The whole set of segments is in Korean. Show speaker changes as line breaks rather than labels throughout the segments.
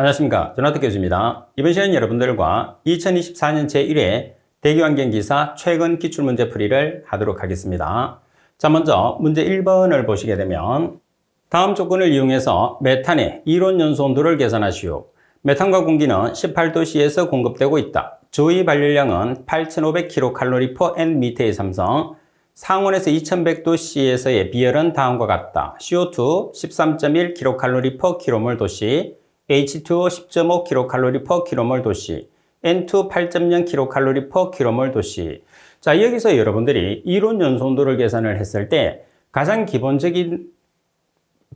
안녕하십니까. 조나태 교수입니다. 이번 시간은 여러분들과 2024년 제1회 대기환경기사 최근 기출문제풀이를 하도록 하겠습니다. 자, 먼저 문제 1번을 보시게 되면 다음 조건을 이용해서 메탄의 이론연소 온도를 계산하시오. 메탄과 공기는 18도씨에서 공급되고 있다. 조의 발열량은 8500kcal/Nm의 삼성, 상온에서 2100도씨에서의 비열은 다음과 같다. CO2 13.1kcal/kmol 도시, H2O 10.5kcal/kmol 도시, N2 8.0kcal/kmol 도시. 자, 여기서 여러분들이 이론 연소 온도를 계산을 했을 때 가장 기본적인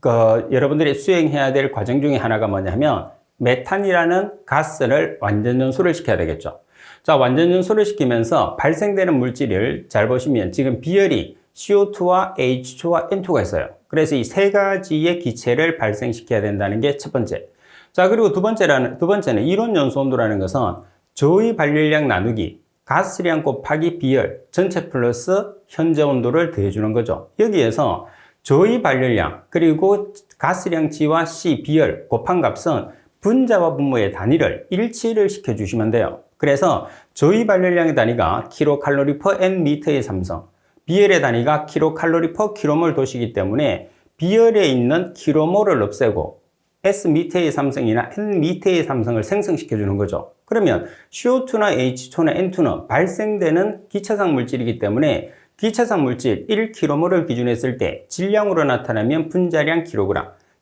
여러분들이 수행해야 될 과정 중에 하나가 뭐냐 하면 메탄이라는 가스를 완전 연소를 시켜야 되겠죠. 자, 완전 연소를 시키면서 발생되는 물질을 잘 보시면 지금 비열이 CO2와 H2와 N2가 있어요. 그래서 이 세 가지의 기체를 발생시켜야 된다는 게 첫 번째. 자, 그리고 두 번째는 이론 연소 온도라는 것은 저의 발열량 나누기 가스량 곱하기 비열 전체 플러스 현재 온도를 더해주는 거죠. 여기에서 저의 발열량 그리고 가스량 G와 C 비열 곱한 값은 분자와 분모의 단위를 일치를 시켜주시면 돼요. 그래서 저의 발열량의 단위가 kcal/Nm의 삼성, 비열의 단위가 kcal/kmol 도시이기 때문에 비열에 있는 kmol을 없애고 S미터의 삼성이나 N미터의 삼성을 생성시켜주는 거죠. 그러면 CO2나 H2나 N2는 발생되는 기체상 물질이기 때문에 기체상 물질 1kmol을 기준으로 했을 때 질량으로 나타나면 분자량 kg,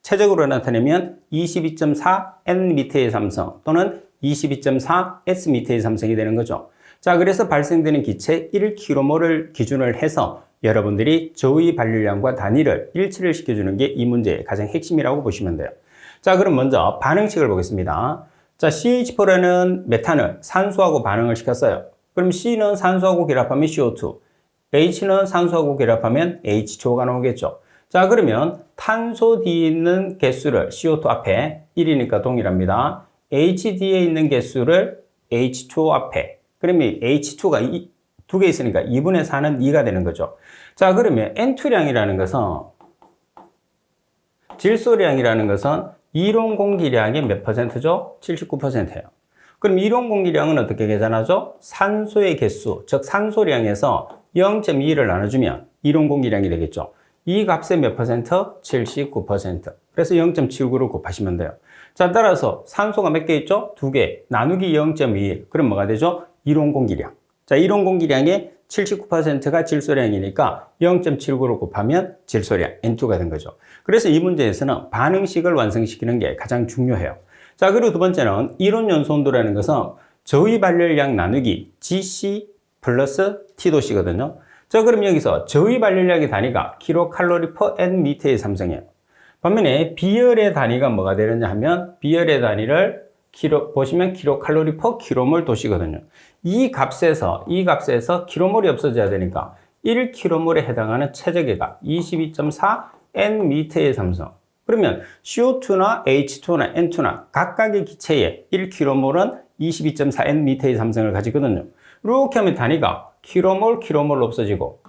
최적으로 나타내면 22.4N미터의 삼성 또는 22.4S미터의 삼성이 되는 거죠. 자, 그래서 발생되는 기체 1kmol을 기준을 해서 여러분들이 저의 발열량과 단위를 일치를 시켜주는 게 이 문제의 가장 핵심이라고 보시면 돼요. 자, 그럼 먼저 반응식을 보겠습니다. 자, CH4라는 메탄을 산소하고 반응을 시켰어요. 그럼 C는 산소하고 결합하면 CO2, H는 산소하고 결합하면 H2O가 나오겠죠. 자, 그러면 탄소 뒤에 있는 개수를 CO2 앞에 1이니까 동일합니다. H 뒤에 있는 개수를 H2O 앞에, 그러면 H2가 두 개 있으니까 2분의 4는 2가 되는 거죠. 자, 그러면 N2량이라는 것은 질소량이라는 것은 이론 공기량의 몇 퍼센트죠? 79%예요. 그럼 이론 공기량은 어떻게 계산하죠? 산소의 개수, 즉 산소량에서 0.2를 나눠주면 이론 공기량이 되겠죠. 이 값의 몇 퍼센트? 79%. 그래서 0.79를 곱하시면 돼요. 자, 따라서 산소가 몇 개 있죠? 2개. 나누기 0.21. 그럼 뭐가 되죠? 이론 공기량. 자, 이론 공기량의 79%가 질소량이니까 0.79를 곱하면 질소량 N2가 된 거죠. 그래서 이 문제에서는 반응식을 완성시키는 게 가장 중요해요. 자, 그리고 두 번째는 이론 연소 온도라는 것은 저의 발열량 나누기 GC 플러스 T도시거든요. 자, 그럼 여기서 저의 발열량의 단위가 kcal/Nm의 삼성이에요. 반면에 비열의 단위가 뭐가 되느냐 하면 비열의 단위를 보시면 kcal/kmol 도시거든요. 이 값에서 kmol이 없어져야 되니까 1kmol에 해당하는 최적액가 22.4Nm의 삼성. 그러면 CO2나 H2나 N2나 각각의 기체의 1kmol은 22.4Nm의 삼성을 가지거든요. 이렇게 하면 단위가 kmol 없어지고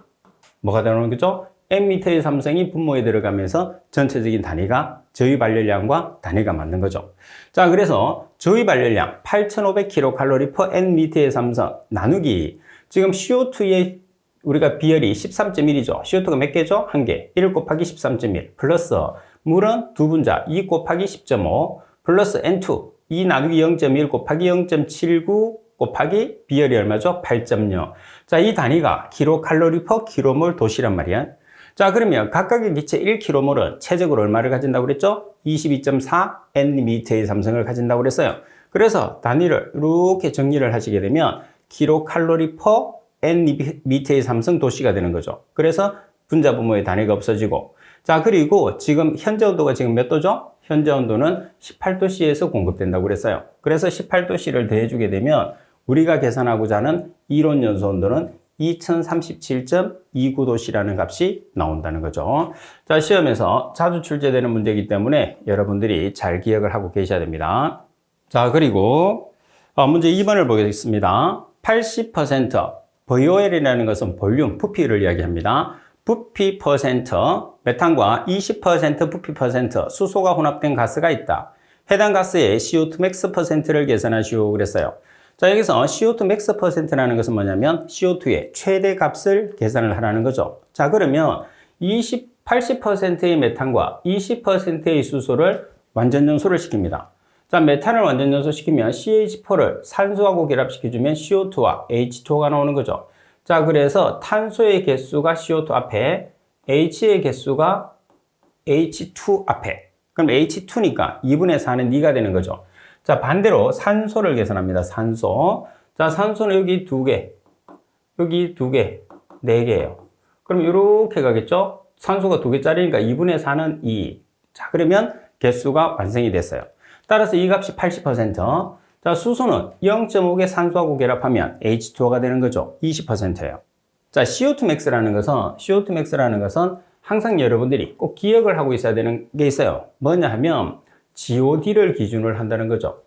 뭐가 되는 거죠? Nm의 삼성이 분모에 들어가면서 전체적인 단위가 저의 발열량과 단위가 맞는 거죠. 자, 그래서 저의 발열량 8500kcal/Nm의 삼성 나누기 지금 CO2의 우리가 비열이 13.1이죠. CO2가 몇 개죠? 1개. 1 곱하기 13.1 플러스 물은 두 분자 2 곱하기 10.5 플러스 N2 2 나누기 0.1 곱하기 0.79 곱하기 비열이 얼마죠? 8.0. 자, 이 단위가 kcal/kmol 도시란 말이야. 자, 그러면 각각의 기체 1kmol은 최적으로 얼마를 가진다고 그랬죠? 22.4Nm의 삼성을 가진다고 그랬어요. 그래서 단위를 이렇게 정리를 하시게 되면 kcal/Nm의 삼성 도시가 되는 거죠. 그래서 분자 분모의 단위가 없어지고, 자, 그리고 지금 현재 온도가 지금 몇 도죠? 현재 온도는 18도씨에서 공급된다고 그랬어요. 그래서 18도씨를 더해주게 되면 우리가 계산하고자 하는 이론 연소 온도는 2037.29도씨라는 값이 나온다는 거죠. 자, 시험에서 자주 출제되는 문제이기 때문에 여러분들이 잘 기억을 하고 계셔야 됩니다. 자, 그리고 문제 2번을 보겠습니다. 80% VOL이라는 것은 볼륨, 부피를 이야기합니다. 부피 퍼센트, 메탄과 20% 부피 퍼센트 수소가 혼합된 가스가 있다. 해당 가스의 CO2 max %를 계산하시오 그랬어요. 자, 여기서 CO2 max %라는 것은 뭐냐면 CO2의 최대 값을 계산을 하라는 거죠. 자, 그러면 80%의 메탄과 20%의 수소를 완전 연소를 시킵니다. 자, 메탄을 완전 연소시키면 CH4를 산소하고 결합시켜주면 CO2와 H2O가 나오는 거죠. 자, 그래서 탄소의 개수가 CO2 앞에, H의 개수가 H2 앞에. 그럼 H2니까 2분의 4는 2가 되는 거죠. 자, 반대로 산소를 계산합니다. 산소. 자, 산소는 여기 2개, 여기 2개, 4개예요. 그럼 이렇게 가겠죠? 산소가 2개짜리니까 2분의 4는 2. 자, 그러면 개수가 완성이 됐어요. 따라서 이 값이 80%. 자, 수소는 0.5개 산소하고 결합하면 H2O가 되는 거죠. 20%예요. 자, CO2 max라는 것은 항상 여러분들이 꼭 기억을 하고 있어야 되는 게 있어요. 뭐냐 하면 GOD를 기준을 한다는 거죠.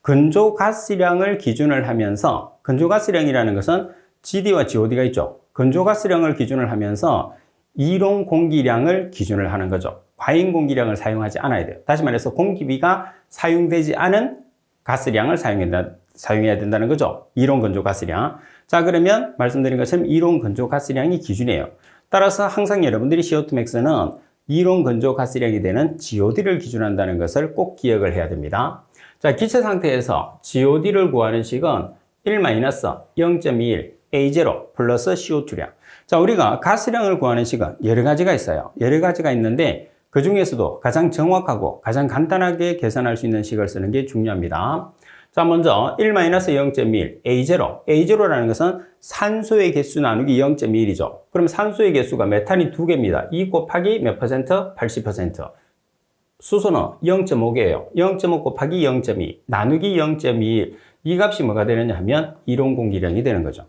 건조가스량을 기준을 하면서, 건조가스량이라는 것은 GD와 GOD가 있죠. 건조가스량을 기준을 하면서 이론 공기량을 기준을 하는 거죠. 과잉 공기량을 사용하지 않아야 돼요. 다시 말해서 공기비가 사용되지 않은 가스량을 사용해야 된다는 거죠. 이론 건조 가스량. 자, 그러면 말씀드린 것처럼 이론 건조 가스량이 기준이에요. 따라서 항상 여러분들이 CO2 max는 이론 건조 가스량이 되는 GOD를 기준한다는 것을 꼭 기억을 해야 됩니다. 자, 기체 상태에서 GOD를 구하는 식은 1-0.21 A0 플러스 CO2량. 자, 우리가 가스량을 구하는 식은 여러 가지가 있어요. 여러 가지가 있는데 그 중에서도 가장 정확하고 가장 간단하게 계산할 수 있는 식을 쓰는 게 중요합니다. 자, 먼저 1-0.21 A0. A0라는 것은 산소의 개수 나누기 0.21이죠. 그럼 산소의 개수가 메탄이 2개입니다. 2 곱하기 몇 퍼센트? 80%. 수소는 0.5개예요. 0.5 곱하기 0.2 나누기 0.21. 이 값이 뭐가 되느냐 하면 이론 공기량이 되는 거죠.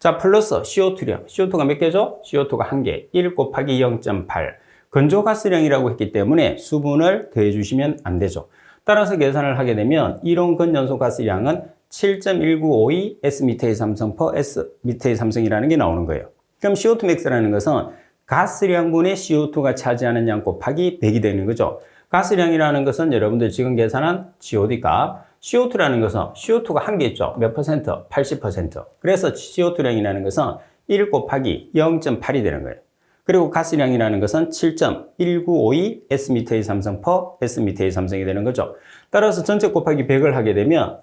자, 플러스 CO2량. CO2가 몇 개죠? CO2가 1개. 1 곱하기 0.8. 건조가스량이라고 했기 때문에 수분을 더해주시면 안 되죠. 따라서 계산을 하게 되면 이론 건연소가스량은 7.1952 S미터의 삼성 per S미터의 삼성이라는 게 나오는 거예요. 그럼 CO2 max라는 것은 가스량분의 CO2가 차지하는 양 곱하기 100이 되는 거죠. 가스량이라는 것은 여러분들 지금 계산한 GOD 값, CO2라는 것은 CO2가 한 개 있죠. 몇 퍼센트? 80%. 그래서 CO2량이라는 것은 1 곱하기 0.8이 되는 거예요. 그리고 가스량이라는 것은 7.1952 S미터의 삼성 per S미터의 삼성이 되는 거죠. 따라서 전체 곱하기 100을 하게 되면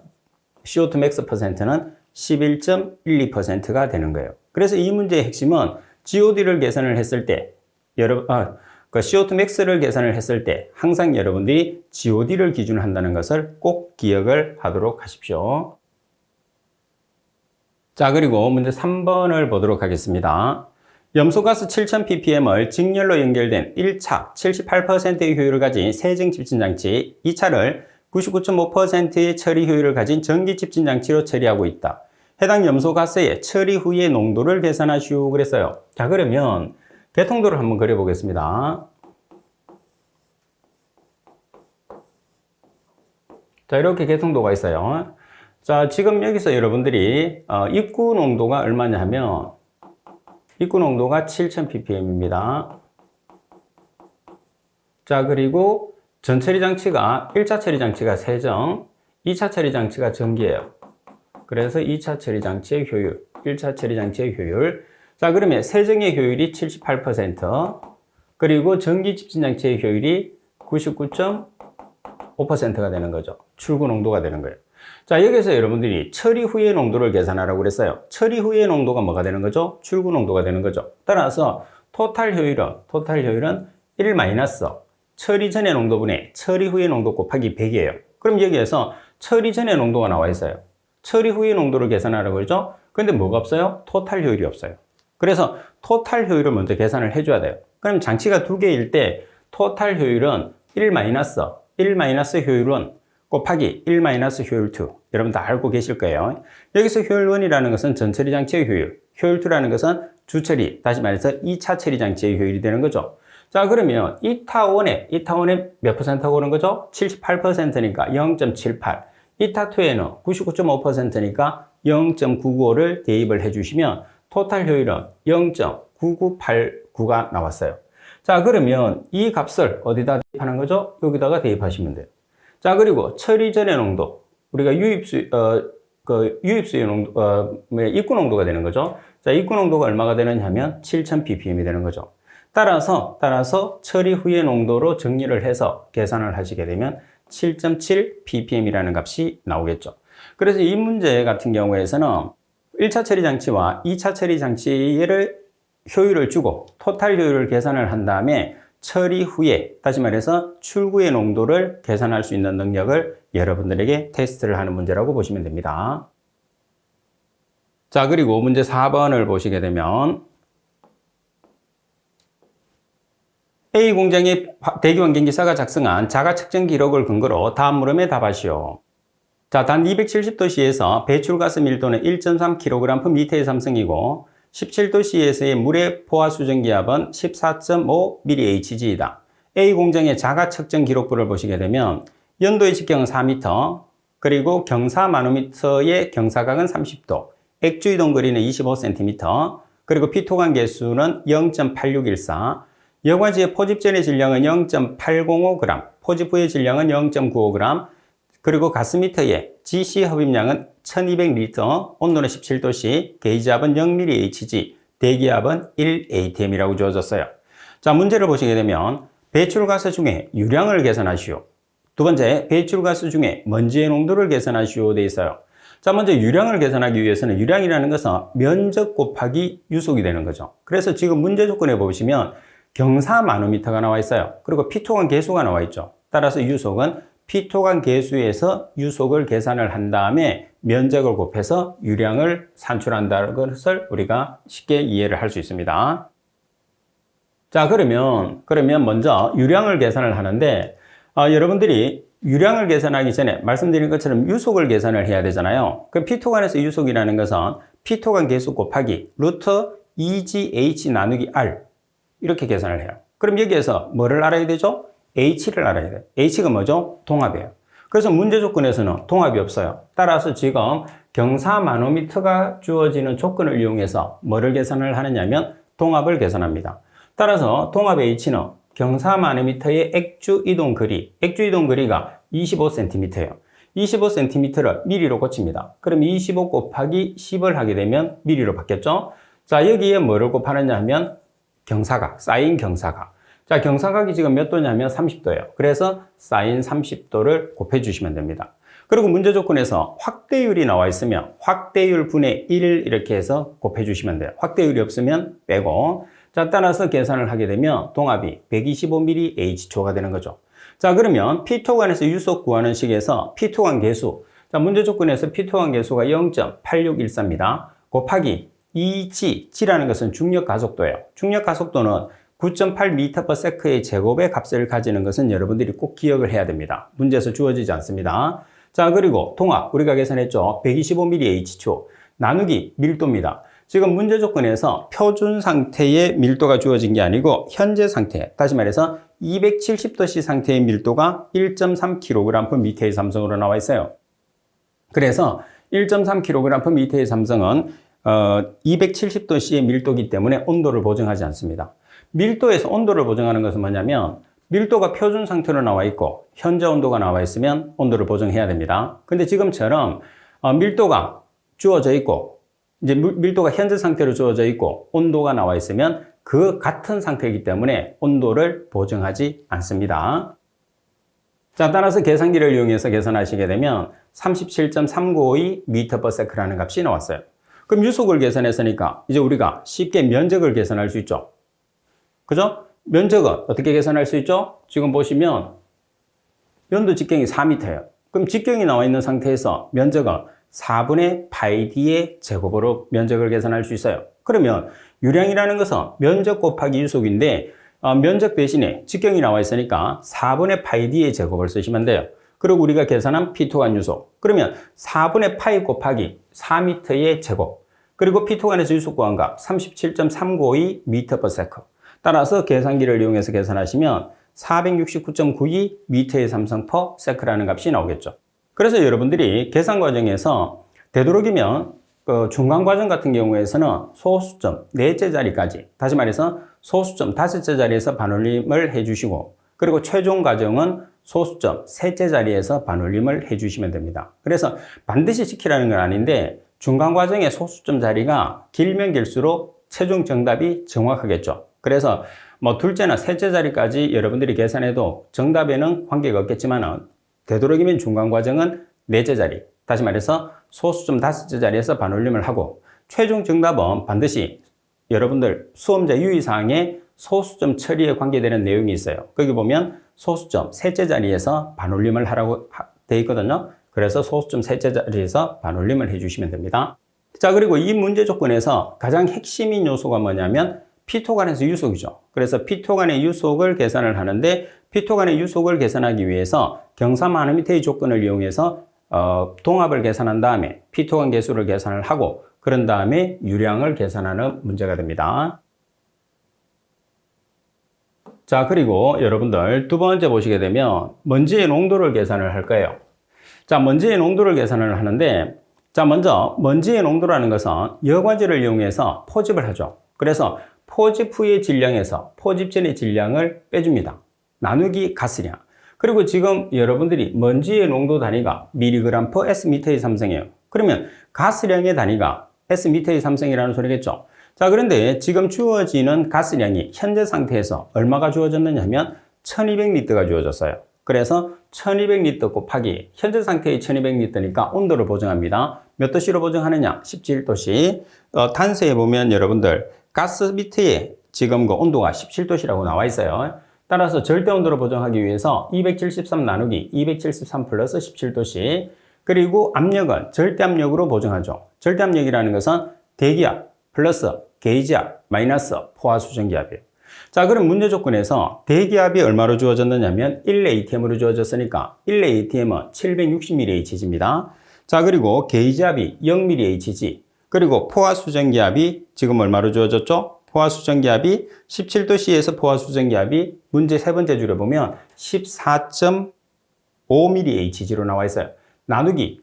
CO2 max %는 11.12%가 되는 거예요. 그래서 이 문제의 핵심은 GOD를 계산을 했을 때, CO2 max를 계산을 했을 때 항상 여러분들이 GOD를 기준으로 한다는 것을 꼭 기억을 하도록 하십시오. 자, 그리고 문제 3번을 보도록 하겠습니다. 염소가스 7000ppm을 직렬로 연결된 1차 78%의 효율을 가진 세정 집진장치, 2차를 99.5%의 처리 효율을 가진 전기 집진장치로 처리하고 있다. 해당 염소가스의 처리 후의 농도를 계산하시오 그랬어요. 자, 그러면 개통도를 한번 그려보겠습니다. 자, 이렇게 개통도가 있어요. 자, 지금 여기서 여러분들이 입구 농도가 얼마냐 하면 입구 농도가 7000ppm입니다. 자, 그리고 전처리 장치가 1차 처리 장치가 세정, 2차 처리 장치가 전기예요. 그래서 2차 처리 장치의 효율, 1차 처리 장치의 효율. 자, 그러면 세정의 효율이 78%, 그리고 전기 집진 장치의 효율이 99.5%가 되는 거죠. 출구 농도가 되는 거예요. 자, 여기서 여러분들이 처리 후의 농도를 계산하라고 그랬어요. 처리 후의 농도가 뭐가 되는 거죠? 출구 농도가 되는 거죠. 따라서 토탈 효율은 1 마이너스 처리 전의 농도분의 처리 후의 농도 곱하기 100이에요. 그럼 여기에서 처리 전의 농도가 나와 있어요. 처리 후의 농도를 계산하라고 그러죠? 근데 뭐가 없어요? 토탈 효율이 없어요. 그래서 토탈 효율을 먼저 계산을 해줘야 돼요. 그럼 장치가 2개일 때 토탈 효율은 1 마이너스 효율은 곱하기 1 마이너스 효율 2. 여러분 다 알고 계실 거예요. 여기서 효율 1이라는 것은 전처리 장치의 효율, 효율 2라는 것은 주처리, 다시 말해서 2차 처리 장치의 효율이 되는 거죠. 자, 그러면 이타1에 몇 퍼센트가 오는 거죠? 78%니까 0.78. 이타2에는 99.5%니까 0.995를 대입을 해주시면 토탈 효율은 0.9989가 나왔어요. 자, 그러면 이 값을 어디다 대입하는 거죠? 여기다가 대입하시면 돼요. 자, 그리고 처리 전의 농도. 우리가 유입수의 농도, 입구 농도가 되는 거죠. 자, 입구 농도가 얼마가 되느냐 하면 7000ppm이 되는 거죠. 따라서 처리 후의 농도로 정리를 해서 계산을 하시게 되면 7.7ppm이라는 값이 나오겠죠. 그래서 이 문제 같은 경우에서는 1차 처리 장치와 2차 처리 장치를 효율을 주고 토탈 효율을 계산을 한 다음에 처리 후에, 다시 말해서 출구의 농도를 계산할 수 있는 능력을 여러분들에게 테스트를 하는 문제라고 보시면 됩니다. 자, 그리고 문제 4번을 보시게 되면 A 공장의 대기환경기사가 작성한 자가 측정 기록을 근거로 다음 물음에 답하시오. 자, 단 270도씨에서 배출가스 밀도는 1.3kg/m의 삼성이고 17도씨에서의 물의 포화 수증 기압은 14.5mHg이다. A 공장의 자가 측정 기록부를 보시게 되면 연도의 직경은 4m, 그리고 경사 마노미터의 경사각은 30도, 액주 이동 거리는 25cm, 그리고 피토관 개수는 0.8614, 여과지의 포집 전의 질량은 0.805g, 포집 후의 질량은 0.95g, 그리고 가스미터의 GC 흡입량은 1200L, 온도는 17도씨, 게이지압은 0mHg, 대기압은 1atm이라고 주어졌어요. 자, 문제를 보시게 되면 배출가스 중에 유량을 계산하시오. 두 번째, 배출가스 중에 먼지의 농도를 계산하시오 되어 있어요. 자, 먼저 유량을 계산하기 위해서는 유량이라는 것은 면적 곱하기 유속이 되는 거죠. 그래서 지금 문제 조건에 보시면 경사 마노미터가 나와 있어요. 그리고 피토관 계수가 나와 있죠. 따라서 유속은 피토관 계수에서 유속을 계산을 한 다음에 면적을 곱해서 유량을 산출한다는 것을 우리가 쉽게 이해를 할 수 있습니다. 자, 그러면 먼저 유량을 계산을 하는데 여러분들이 유량을 계산하기 전에 말씀드린 것처럼 유속을 계산을 해야 되잖아요. 그 피토관에서 유속이라는 것은 피토관 계수 곱하기 루트 2gh 나누기 r 이렇게 계산을 해요. 그럼 여기에서 뭐를 알아야 되죠? H를 알아야 돼요. H가 뭐죠? 동압이에요. 그래서 문제 조건에서는 동압이 없어요. 따라서 지금 경사 마노미터가 주어지는 조건을 이용해서 뭐를 계산을 하느냐면 동압을 계산합니다. 따라서 동압 H는 경사 마노미터의 액주 이동 거리가 25cm예요. 25cm를 미리로 고칩니다. 그럼 25 곱하기 10을 하게 되면 미리로 바뀌었죠? 자, 여기에 뭐를 곱하느냐 하면 경사각, 사인 경사각. 자, 경사각이 지금 몇 도냐면 30도예요. 그래서 사인 30도를 곱해주시면 됩니다. 그리고 문제 조건에서 확대율이 나와 있으면 확대율 분의 1 이렇게 해서 곱해주시면 돼요. 확대율이 없으면 빼고. 자, 따라서 계산을 하게 되면 동압이 125mH초가 되는 거죠. 자, 그러면 피토관에서 유속 구하는 식에서 피토관 개수. 자, 문제 조건에서 피토관 개수가 0.8614입니다. 곱하기 2g라는 것은 중력 가속도예요. 중력 가속도는 9.8m/s의 제곱의 값을 가지는 것은 여러분들이 꼭 기억을 해야 됩니다. 문제에서 주어지지 않습니다. 자, 그리고 동압 우리가 계산했죠. 125mH초 나누기 밀도입니다. 지금 문제 조건에서 표준 상태의 밀도가 주어진 게 아니고 현재 상태, 다시 말해서 270도씨 상태의 밀도가 1.3kg/m의 삼성으로 나와 있어요. 그래서 1.3kg/m의 삼성은 270도씨의 밀도이기 때문에 온도를 보정하지 않습니다. 밀도에서 온도를 보정하는 것은 뭐냐면 밀도가 표준 상태로 나와 있고 현재 온도가 나와 있으면 온도를 보정해야 됩니다. 근데 지금처럼 밀도가 주어져 있고 이제 밀도가 현재 상태로 주어져 있고 온도가 나와 있으면 그 같은 상태이기 때문에 온도를 보정하지 않습니다. 자, 따라서 계산기를 이용해서 계산하시게 되면 37.392m/s라는 값이 나왔어요. 그럼 유속을 계산했으니까 이제 우리가 쉽게 면적을 계산할 수 있죠. 그죠? 면적은 어떻게 계산할 수 있죠? 지금 보시면 연도 직경이 4m예요. 그럼 직경이 나와 있는 상태에서 면적은 4분의 πd의 제곱으로 면적을 계산할 수 있어요. 그러면 유량이라는 것은 면적 곱하기 유속인데 면적 대신에 직경이 나와 있으니까 4분의 πd의 제곱을 쓰시면 돼요. 그리고 우리가 계산한 피토관 유속. 그러면 4분의 π 곱하기 4m의 제곱. 그리고 피토관에서 유속 구한 값 37.392m/s. 따라서 계산기를 이용해서 계산하시면 469.92m의 삼성/s라는 값이 나오겠죠. 그래서 여러분들이 계산 과정에서 되도록이면 중간 과정 같은 경우에서는 소수점 4째 자리까지, 다시 말해서 소수점 5째 자리에서 반올림을 해주시고, 그리고 최종 과정은 소수점 셋째 자리에서 반올림을 해주시면 됩니다. 그래서 반드시 지키라는 건 아닌데 중간 과정에 소수점 자리가 길면 길수록 최종 정답이 정확하겠죠. 그래서 뭐 둘째나 셋째 자리까지 여러분들이 계산해도 정답에는 관계가 없겠지만 되도록이면 중간 과정은 넷째 자리, 다시 말해서 소수점 다섯째 자리에서 반올림을 하고 최종 정답은 반드시 여러분들 수험자 유의사항에 소수점 처리에 관계되는 내용이 있어요. 거기 보면 소수점 셋째 자리에서 반올림을 하라고 되어 있거든요. 그래서 소수점 셋째 자리에서 반올림을 해주시면 됩니다. 자, 그리고 이 문제 조건에서 가장 핵심인 요소가 뭐냐면 P토 간에서 유속이죠. 그래서 P토 간의 유속을 계산을 하는데 P토 간의 유속을 계산하기 위해서 경사마노미터의 조건을 이용해서 동합을 계산한 다음에 P토 간 계수를 계산을 하고 그런 다음에 유량을 계산하는 문제가 됩니다. 자, 그리고 여러분들 두 번째 보시게 되면 먼지의 농도를 계산을 할 거예요. 자, 먼지의 농도를 계산을 하는데 자, 먼저 먼지의 농도라는 것은 여과지를 이용해서 포집을 하죠. 그래서 포집 후의 질량에서 포집 전의 질량을 빼줍니다. 나누기 가스량. 그리고 지금 여러분들이 먼지의 농도 단위가 mg per s미터의 삼성이에요. 그러면 가스량의 단위가 s미터의 삼성이라는 소리겠죠. 자, 그런데 지금 주어지는 가스량이 현재 상태에서 얼마가 주어졌느냐 하면 1200리터가 주어졌어요. 그래서 1200리터 곱하기 현재 상태의 1200리터니까 온도를 보정합니다. 몇 도씨로 보정하느냐? 17도씨. 단서에 보면 여러분들 가스미터에 지금 그 온도가 17도씨라고 나와 있어요. 따라서 절대 온도로 보정하기 위해서 273 나누기 273 플러스 17도씨. 그리고 압력은 절대 압력으로 보정하죠. 절대 압력이라는 것은 대기압 플러스 게이지압 마이너스 포화 수증기압이에요. 자, 그럼 문제 조건에서 대기압이 얼마로 주어졌느냐면 1atm으로 주어졌으니까 1atm은 760mHg입니다. 자, 그리고 게이지압이 0mHg. 그리고 포화 수증기압이 지금 얼마로 주어졌죠? 포화 수증기압이 17도씨에서 포화 수증기압이 문제 세 번째 줄에 보면 14.5mHg로 나와 있어요. 나누기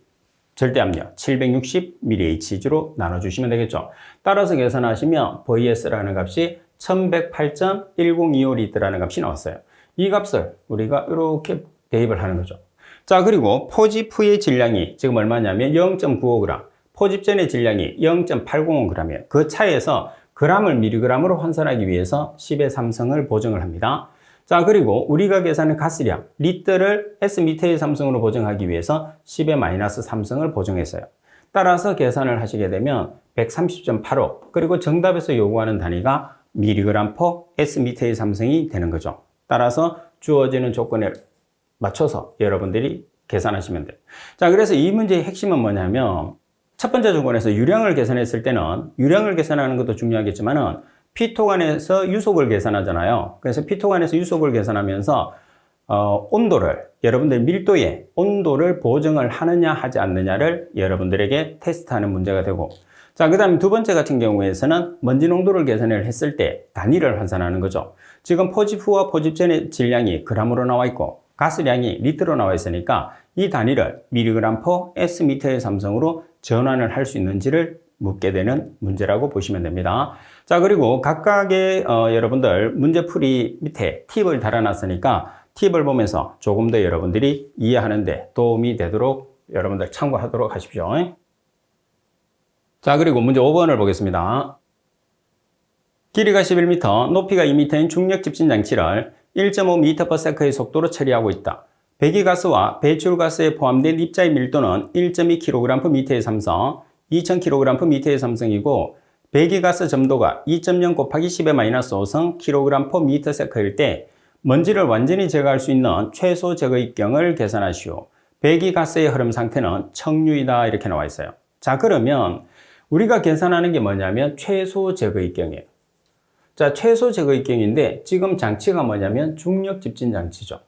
절대압력 760mHg로 나눠주시면 되겠죠. 따라서 계산하시면 VS라는 값이 1108.1025L라는 값이 나왔어요. 이 값을 우리가 이렇게 대입을 하는 거죠. 자, 그리고 포집 후의 질량이 지금 얼마냐면 0.95g, 포집 전의 질량이 0.805g이에요. 그 차이에서 g을 mg으로 환산하기 위해서 10의 3성을 보정을 합니다. 자, 그리고 우리가 계산한 가스량, 리터를 S미터의 삼성으로 보정하기 위해서 10의 마이너스 3성을 보정했어요. 따라서 계산을 하시게 되면 130.85, 그리고 정답에서 요구하는 단위가 mg per S미터의 삼성이 되는 거죠. 따라서 주어지는 조건에 맞춰서 여러분들이 계산하시면 돼요. 자, 그래서 이 문제의 핵심은 뭐냐면 첫 번째 조건에서 유량을 계산했을 때는 유량을 계산하는 것도 중요하겠지만은 P토 간에서 유속을 계산하잖아요. 그래서 P토 간에서 유속을 계산하면서 온도를 여러분들 밀도의 온도를 보정을 하느냐 하지 않느냐를 여러분들에게 테스트하는 문제가 되고 자, 그 다음에 두 번째 같은 경우에서는 먼지 농도를 계산을 했을 때 단위를 환산하는 거죠. 지금 포집 후와 포집 전의 질량이 g으로 나와 있고 가스량이 리터로 나와 있으니까 이 단위를 mg per S미터의 삼성으로 전환을 할 수 있는지를 묻게 되는 문제라고 보시면 됩니다. 자, 그리고 각각의 여러분들 문제풀이 밑에 팁을 달아놨으니까 팁을 보면서 조금 더 여러분들이 이해하는데 도움이 되도록 여러분들 참고하도록 하십시오. 자, 그리고 문제 5번을 보겠습니다. 길이가 11m, 높이가 2m인 중력 집진 장치를 1.5m/s의 속도로 처리하고 있다. 배기가스와 배출가스에 포함된 입자의 밀도는 1.2kg/m의 삼성, 2000kg/m의 삼성이고 배기가스 점도가 2.0 곱하기 10의 마이너스 5성 kg/m일 때 먼지를 완전히 제거할 수 있는 최소 제거 입경을 계산하시오. 배기가스의 흐름 상태는 청류이다 이렇게 나와 있어요. 자, 그러면 우리가 계산하는 게 뭐냐면 최소 제거 입경이에요. 자, 최소 제거 입경인데 지금 장치가 뭐냐면 중력 집진 장치죠.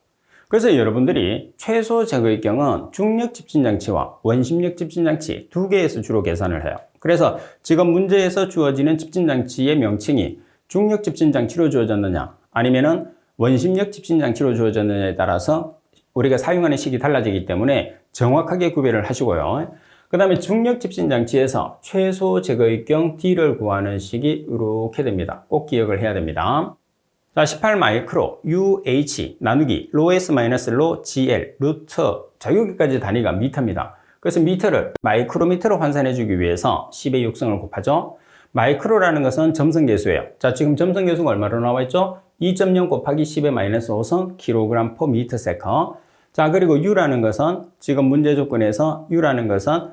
그래서 여러분들이 최소 제거 입경은 중력 집진 장치와 원심력 집진 장치 두 개에서 주로 계산을 해요. 그래서 지금 문제에서 주어지는 집진 장치의 명칭이 중력 집진 장치로 주어졌느냐 아니면은 원심력 집진 장치로 주어졌느냐에 따라서 우리가 사용하는 식이 달라지기 때문에 정확하게 구별을 하시고요. 그 다음에 중력 집진 장치에서 최소 제거 입경 D를 구하는 식이 이렇게 됩니다. 꼭 기억을 해야 됩니다. 자, 18 마이크로 UH 나누기 로S 마이너스 로 GL 루트. 자, 여기까지 단위가 미터입니다. 그래서 미터를 마이크로미터로 환산해 주기 위해서 10의 육성을 곱하죠. 마이크로라는 것은 점성계수예요. 자, 지금 점성계수가 얼마로 나와 있죠? 2.0 곱하기 10의 마이너스 5성 킬로그램 퍼 미터 세컨. 자, 그리고 U라는 것은 지금 문제 조건에서 U라는 것은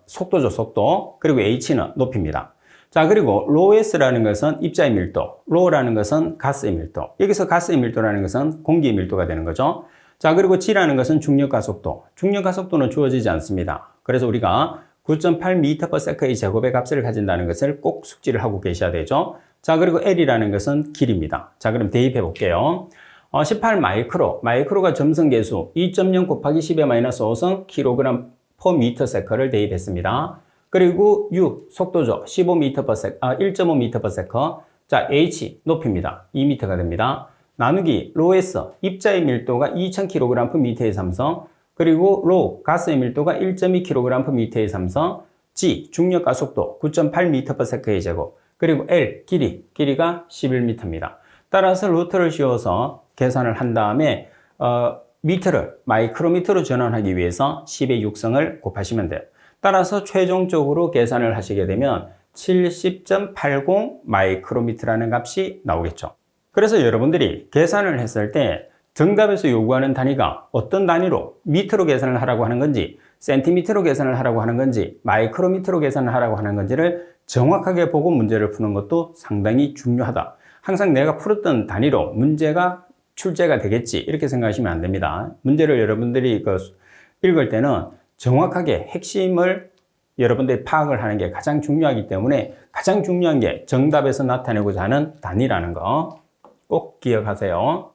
속도죠, 속도. 그리고 H는 높이입니다. 자, 그리고 로S라는 것은 입자의 밀도, 로라는 것은 가스의 밀도. 여기서 가스의 밀도라는 것은 공기의 밀도가 되는 거죠. 자, 그리고 G라는 것은 중력가속도. 중력가속도는 주어지지 않습니다. 그래서 우리가 9.8m/s의 제곱의 값을 가진다는 것을 꼭 숙지를 하고 계셔야 되죠. 자, 그리고 L이라는 것은 길입니다. 자, 그럼 대입해 볼게요. 18 마이크로가 점성계수 2.0 곱하기 10의 마이너스 5성 킬로그램 퍼 미터 세컨을 대입했습니다. 그리고 U, 속도죠. 1.5m/s. 자, H, 높이입니다. 2m가 됩니다. 나누기 로S, 입자의 밀도가 2000kg/m의 삼성. 그리고 로, 가스의 밀도가 1.2kg/m의 삼성. G, 중력가 속도 9.8m/s의 제곱. 그리고 L, 길이가 11m입니다. 따라서 루트를 씌워서 계산을 한 다음에 미터를 마이크로미터로 전환하기 위해서 10의 육성을 곱하시면 돼요. 따라서 최종적으로 계산을 하시게 되면 70.80 마이크로미터라는 값이 나오겠죠. 그래서 여러분들이 계산을 했을 때 정답에서 요구하는 단위가 어떤 단위로 미터로 계산을 하라고 하는 건지, 센티미터로 계산을 하라고 하는 건지, 마이크로미터로 계산을 하라고 하는 건지를 정확하게 보고 문제를 푸는 것도 상당히 중요하다. 항상 내가 풀었던 단위로 문제가 출제가 되겠지, 이렇게 생각하시면 안 됩니다. 문제를 여러분들이 읽을 때는 정확하게 핵심을 여러분들이 파악을 하는 게 가장 중요하기 때문에 가장 중요한 게 정답에서 나타내고자 하는 단위라는 거 꼭 기억하세요.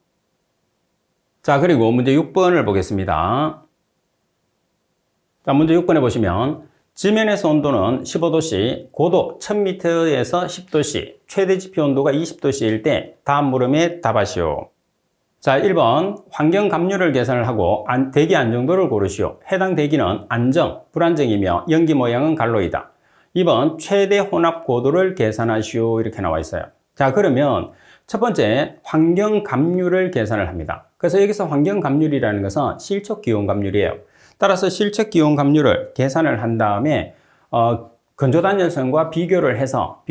자, 그리고 문제 6번을 보겠습니다. 자, 문제 6번에 보시면 지면에서 온도는 15도씨, 고도 1000m에서 10도씨, 최대 지표 온도가 20도씨일 때 다음 물음에 답하시오. 자, 1번 환경 감류를 계산을 하고 대기 안정도를 고르시오. 해당 대기는 안정, 불안정이며 연기 모양은 갈로이다. 2번 최대 혼합 고도를 계산하시오. 이렇게 나와 있어요. 자, 그러면 첫 번째 환경 감류를 계산을 합니다. 그래서 여기서 환경 감률이라는 것은 실적 기온 감률이에요. 따라서 실적 기온 감률을 계산을 한 다음에 건조 단열선과 비교를 해서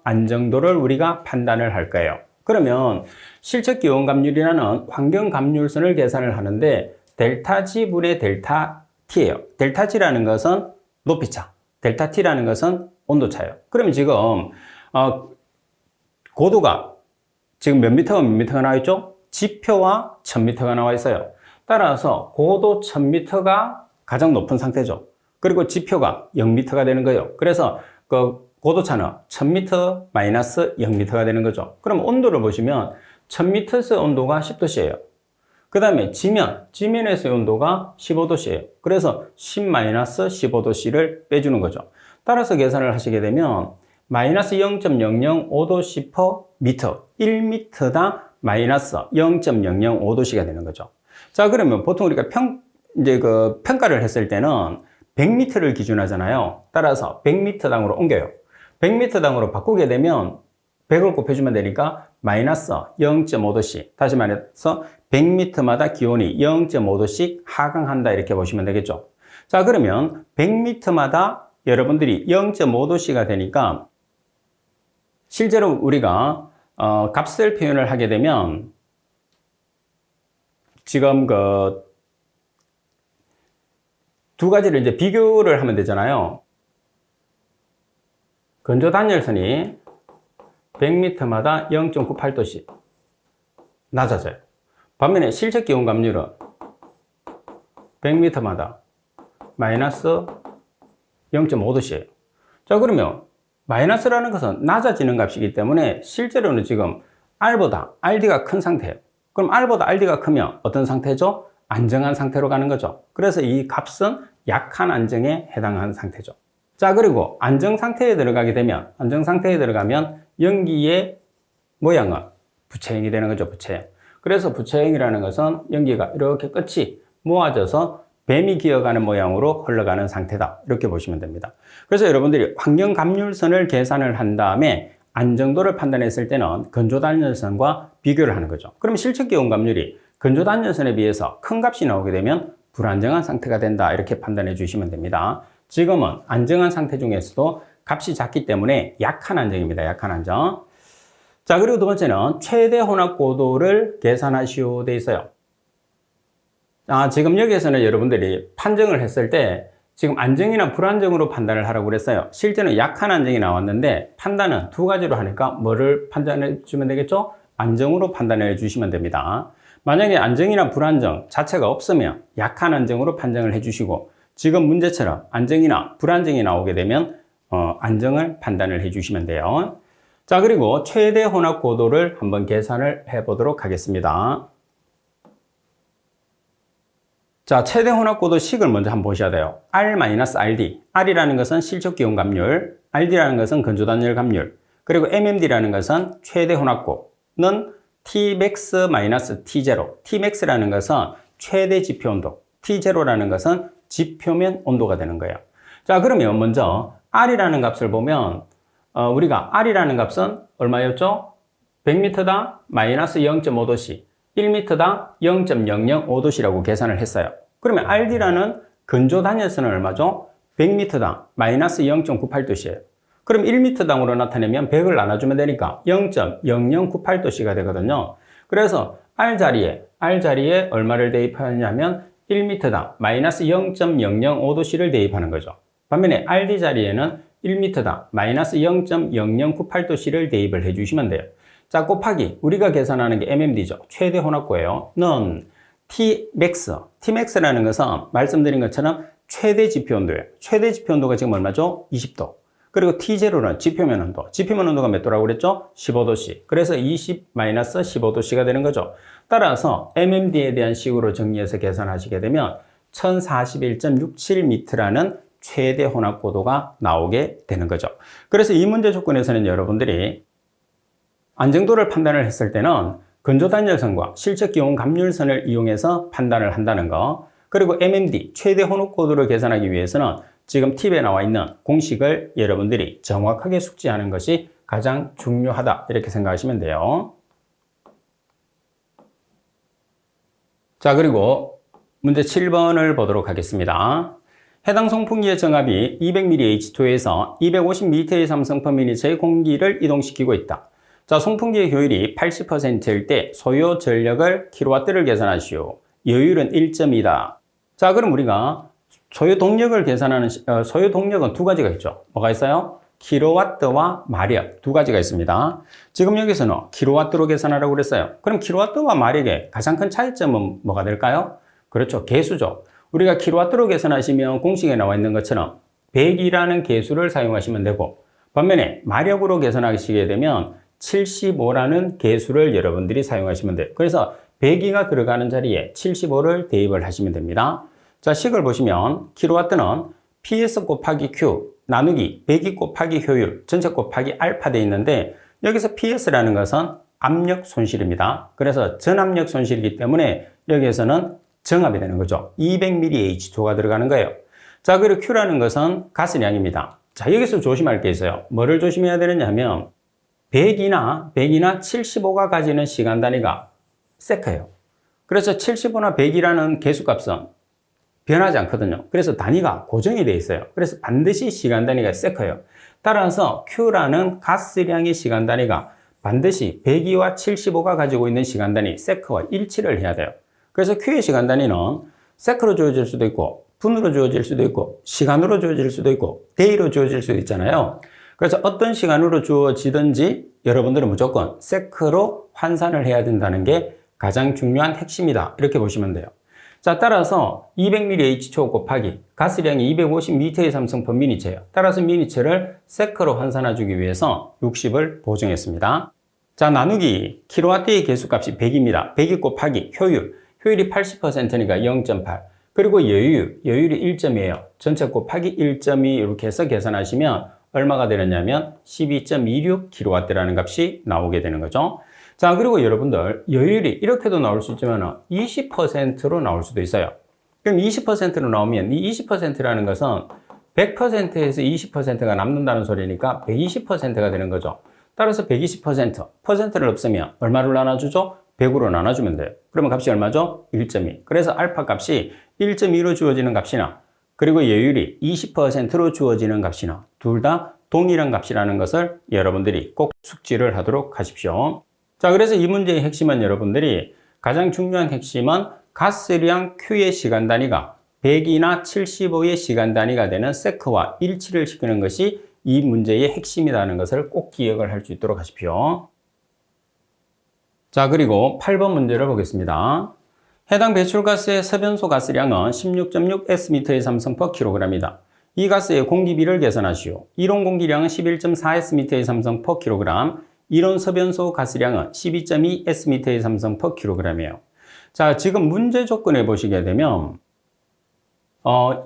안정도를 우리가 판단을 할 거예요. 그러면 실적 기온 감률이라는 환경 감률선을 계산을 하는데 델타 G 분의 델타 T예요. 델타 G라는 것은 높이차, 델타 T라는 것은 온도차예요. 그러면 지금 고도가 지금 몇 미터가 나와 있죠? 지표와 1000m가 나와 있어요. 따라서 고도 1000m가 가장 높은 상태죠. 그리고 지표가 0m가 되는 거예요. 그래서 그 고도차는 1000m 마이너스 0m가 되는 거죠. 그럼 온도를 보시면 1000m에서의 온도가 10도씨예요. 그 다음에 지면에서의 온도가 15도씨예요. 그래서 10 마이너스 15도씨를 빼주는 거죠. 따라서 계산을 하시게 되면 마이너스 0.005도씨 퍼 미터, 1m당 마이너스 0.005도씨가 되는 거죠. 자, 그러면 보통 우리가 평가를 했을 때는 100m를 기준하잖아요. 따라서 100m당으로 옮겨요. 100m당으로 바꾸게 되면 100을 곱해주면 되니까 마이너스 0.5도씨. 다시 말해서 100m마다 기온이 0.5도씩 하강한다, 이렇게 보시면 되겠죠. 자, 그러면 100m마다 여러분들이 0.5도씨가 되니까 실제로 우리가 값을 표현을 하게 되면 지금 두 가지를 이제 비교를 하면 되잖아요. 건조 단열선이 100m마다 0.98도씩 낮아져요. 반면에 실적 기온 감률은 100m마다 마이너스 0.5도씨예요. 자, 그러면 마이너스라는 것은 낮아지는 값이기 때문에 실제로는 지금 R보다 RD가 큰 상태예요. 그럼 R보다 RD가 크면 어떤 상태죠? 안정한 상태로 가는 거죠. 그래서 이 값은 약한 안정에 해당하는 상태죠. 자, 그리고 안정 상태에 들어가면 연기의 모양은 부채형이 되는 거죠. 부채형. 그래서 부채형이라는 것은 연기가 이렇게 끝이 모아져서 뱀이 기어가는 모양으로 흘러가는 상태다, 이렇게 보시면 됩니다. 그래서 여러분들이 환경 감률선을 계산을 한 다음에 안정도를 판단했을 때는 건조단열선과 비교를 하는 거죠. 그럼 실측기온감률이 건조단열선에 비해서 큰 값이 나오게 되면 불안정한 상태가 된다, 이렇게 판단해 주시면 됩니다. 지금은 안정한 상태 중에서도 값이 작기 때문에 약한 안정입니다. 약한 안정. 자, 그리고 두 번째는 최대 혼합 고도를 계산하시오 돼 있어요. 지금 여기에서는 여러분들이 판정을 했을 때 지금 안정이나 불안정으로 판단을 하라고 그랬어요. 실제는 약한 안정이 나왔는데 판단은 두 가지로 하니까 뭐를 판단해 주면 되겠죠? 안정으로 판단해 주시면 됩니다. 만약에 안정이나 불안정 자체가 없으면 약한 안정으로 판정을 해 주시고, 지금 문제처럼 안정이나 불안정이 나오게 되면 안정을 판단을 해 주시면 돼요. 자, 그리고 최대 혼합 고도를 한번 계산을 해 보도록 하겠습니다. 자, 최대 혼합 고도 식을 먼저 한번 보셔야 돼요. R-RD. R이라는 것은 실측기온 감률, RD라는 것은 건조단열 감률, 그리고 MMD라는 것은 최대 혼합고는 Tmax-T0. Tmax라는 것은 최대 지표 온도, T0라는 것은 지표면 온도가 되는 거예요. 자, 그러면 먼저 R이라는 값을 보면 우리가 R이라는 값은 얼마였죠? 100m당 마이너스 0.5도씨, 1m당 0.005도씨라고 계산을 했어요. 그러면 RD라는 건조단열선은 얼마죠? 100m당 마이너스 0.98도씨예요. 그럼 1m당으로 나타내면 100을 나눠주면 되니까 0.0098도씨가 되거든요. 그래서 R 자리에 얼마를 대입하냐면 1m당 마이너스 0.005도씨를 대입하는 거죠. 반면에 RD 자리에는 1m당 마이너스 0.0098도씨를 대입을 해주시면 돼요. 자, 곱하기 우리가 계산하는 게 MMD죠. 최대 혼합고예요. 는 Tmax라는 것은 말씀드린 것처럼 최대 지표온도예요. 최대 지표온도가 지금 얼마죠? 20도. 그리고 T0는 지표면 온도. 지표면 온도가 몇 도라고 그랬죠? 15도씨. 그래서 20-15도씨가 되는 거죠. 따라서 MMD에 대한 식으로 정리해서 계산하시게 되면 1041.67m라는 최대 혼합 고도가 나오게 되는 거죠. 그래서 이 문제 조건에서는 여러분들이 안정도를 판단을 했을 때는 건조단열선과 실측기온 감률선을 이용해서 판단을 한다는 거, 그리고 MMD 최대 혼합 고도를 계산하기 위해서는 지금 팁에 나와 있는 공식을 여러분들이 정확하게 숙지하는 것이 가장 중요하다, 이렇게 생각하시면 돼요. 자, 그리고 문제 7번을 보도록 하겠습니다. 해당 송풍기의 정압이 200ml H2에서 250m의 삼성퍼미니처의 공기를 이동시키고 있다. 자, 송풍기의 효율이 80%일 때 소요 전력을 킬로와트를 계산하시오. 여율은 1.2다. 자, 그럼 우리가 소요 동력을 계산하는 소요 동력은 두 가지가 있죠. 뭐가 있어요? 킬로와트와 마력, 두 가지가 있습니다. 지금 여기서는 킬로와트로 계산하라고 그랬어요. 그럼 킬로와트와 마력의 가장 큰 차이점은 뭐가 될까요? 그렇죠, 개수죠. 우리가 킬로와트로 계산하시면 공식에 나와 있는 것처럼 100이라는 개수를 사용하시면 되고, 반면에 마력으로 계산하시게 되면 75라는 개수를 여러분들이 사용하시면 돼요. 그래서 100이가 들어가는 자리에 75를 대입을 하시면 됩니다. 자, 식을 보시면 킬로와트는 PS 곱하기 Q 나누기 100이 곱하기 효율 전체 곱하기 알파 되어 있는데, 여기서 PS라는 것은 압력 손실입니다. 그래서 전압력 손실이기 때문에 여기에서는 정압이 되는 거죠. 200ml H2가 들어가는 거예요. 자, 그리고 Q라는 것은 가스량입니다. 자, 여기서 조심할 게 있어요. 뭐를 조심해야 되느냐 하면 100이나 75가 가지는 시간 단위가 세커예요. 그래서 75나 100이라는 개수값은 변하지 않거든요. 그래서 단위가 고정이 되어 있어요. 그래서 반드시 시간 단위가 세커예요. 따라서 Q라는 가스량의 시간 단위가 반드시 102와 75가 가지고 있는 시간 단위 세커와 일치를 해야 돼요. 그래서 Q의 시간 단위는 세커로 주어질 수도 있고, 분으로 주어질 수도 있고, 시간으로 주어질 수도 있고, 데이로 주어질 수도 있잖아요. 그래서 어떤 시간으로 주어지든지 여러분들은 무조건 세커로 환산을 해야 된다는 게 가장 중요한 핵심이다, 이렇게 보시면 돼요. 자, 따라서 200ml H2O 곱하기 가스량이 250m의 삼성퍼미니처예요. 따라서 미니처를 세커로 환산해주기 위해서 60을 보정했습니다. 자, 나누기 킬로와트의 개수값이 100입니다. 100이 곱하기 효율이 80%니까 0.8. 그리고 여율이 1점이에요. 전체 곱하기 1.2 이렇게 해서 계산하시면 얼마가 되느냐면 12.26kW라는 값이 나오게 되는 거죠. 자, 그리고 여러분들 여율이 이렇게도 나올 수 있지만 20%로 나올 수도 있어요. 그럼 20%로 나오면 이 20%라는 것은 100%에서 20%가 남는다는 소리니까 120%가 되는 거죠. 따라서 120%를 없애면 얼마를 나눠주죠? 100으로 나눠주면 돼요. 그러면 값이 얼마죠? 1.2. 그래서 알파 값이 1.2로 주어지는 값이나 그리고 여율이 20%로 주어지는 값이나 둘 다 동일한 값이라는 것을 여러분들이 꼭 숙지를 하도록 하십시오. 자, 그래서 이 문제의 핵심은 여러분들이 가장 중요한 핵심은 가스량 Q의 시간 단위가 100이나 75의 시간 단위가 되는 세크와 일치를 시키는 것이 이 문제의 핵심이라는 것을 꼭 기억을 할 수 있도록 하십시오. 자, 그리고 8번 문제를 보겠습니다. 해당 배출가스의 서변소 가스량은 16.6 Sm의 삼성/kg이다. 이 가스의 공기비를 계산하시오. 이론 공기량은 11.4 Sm의 삼성/kg, 이론 서변소 가스량은 12.2 Sm의 삼성/kg이에요. 자, 지금 문제 조건에 보시게 되면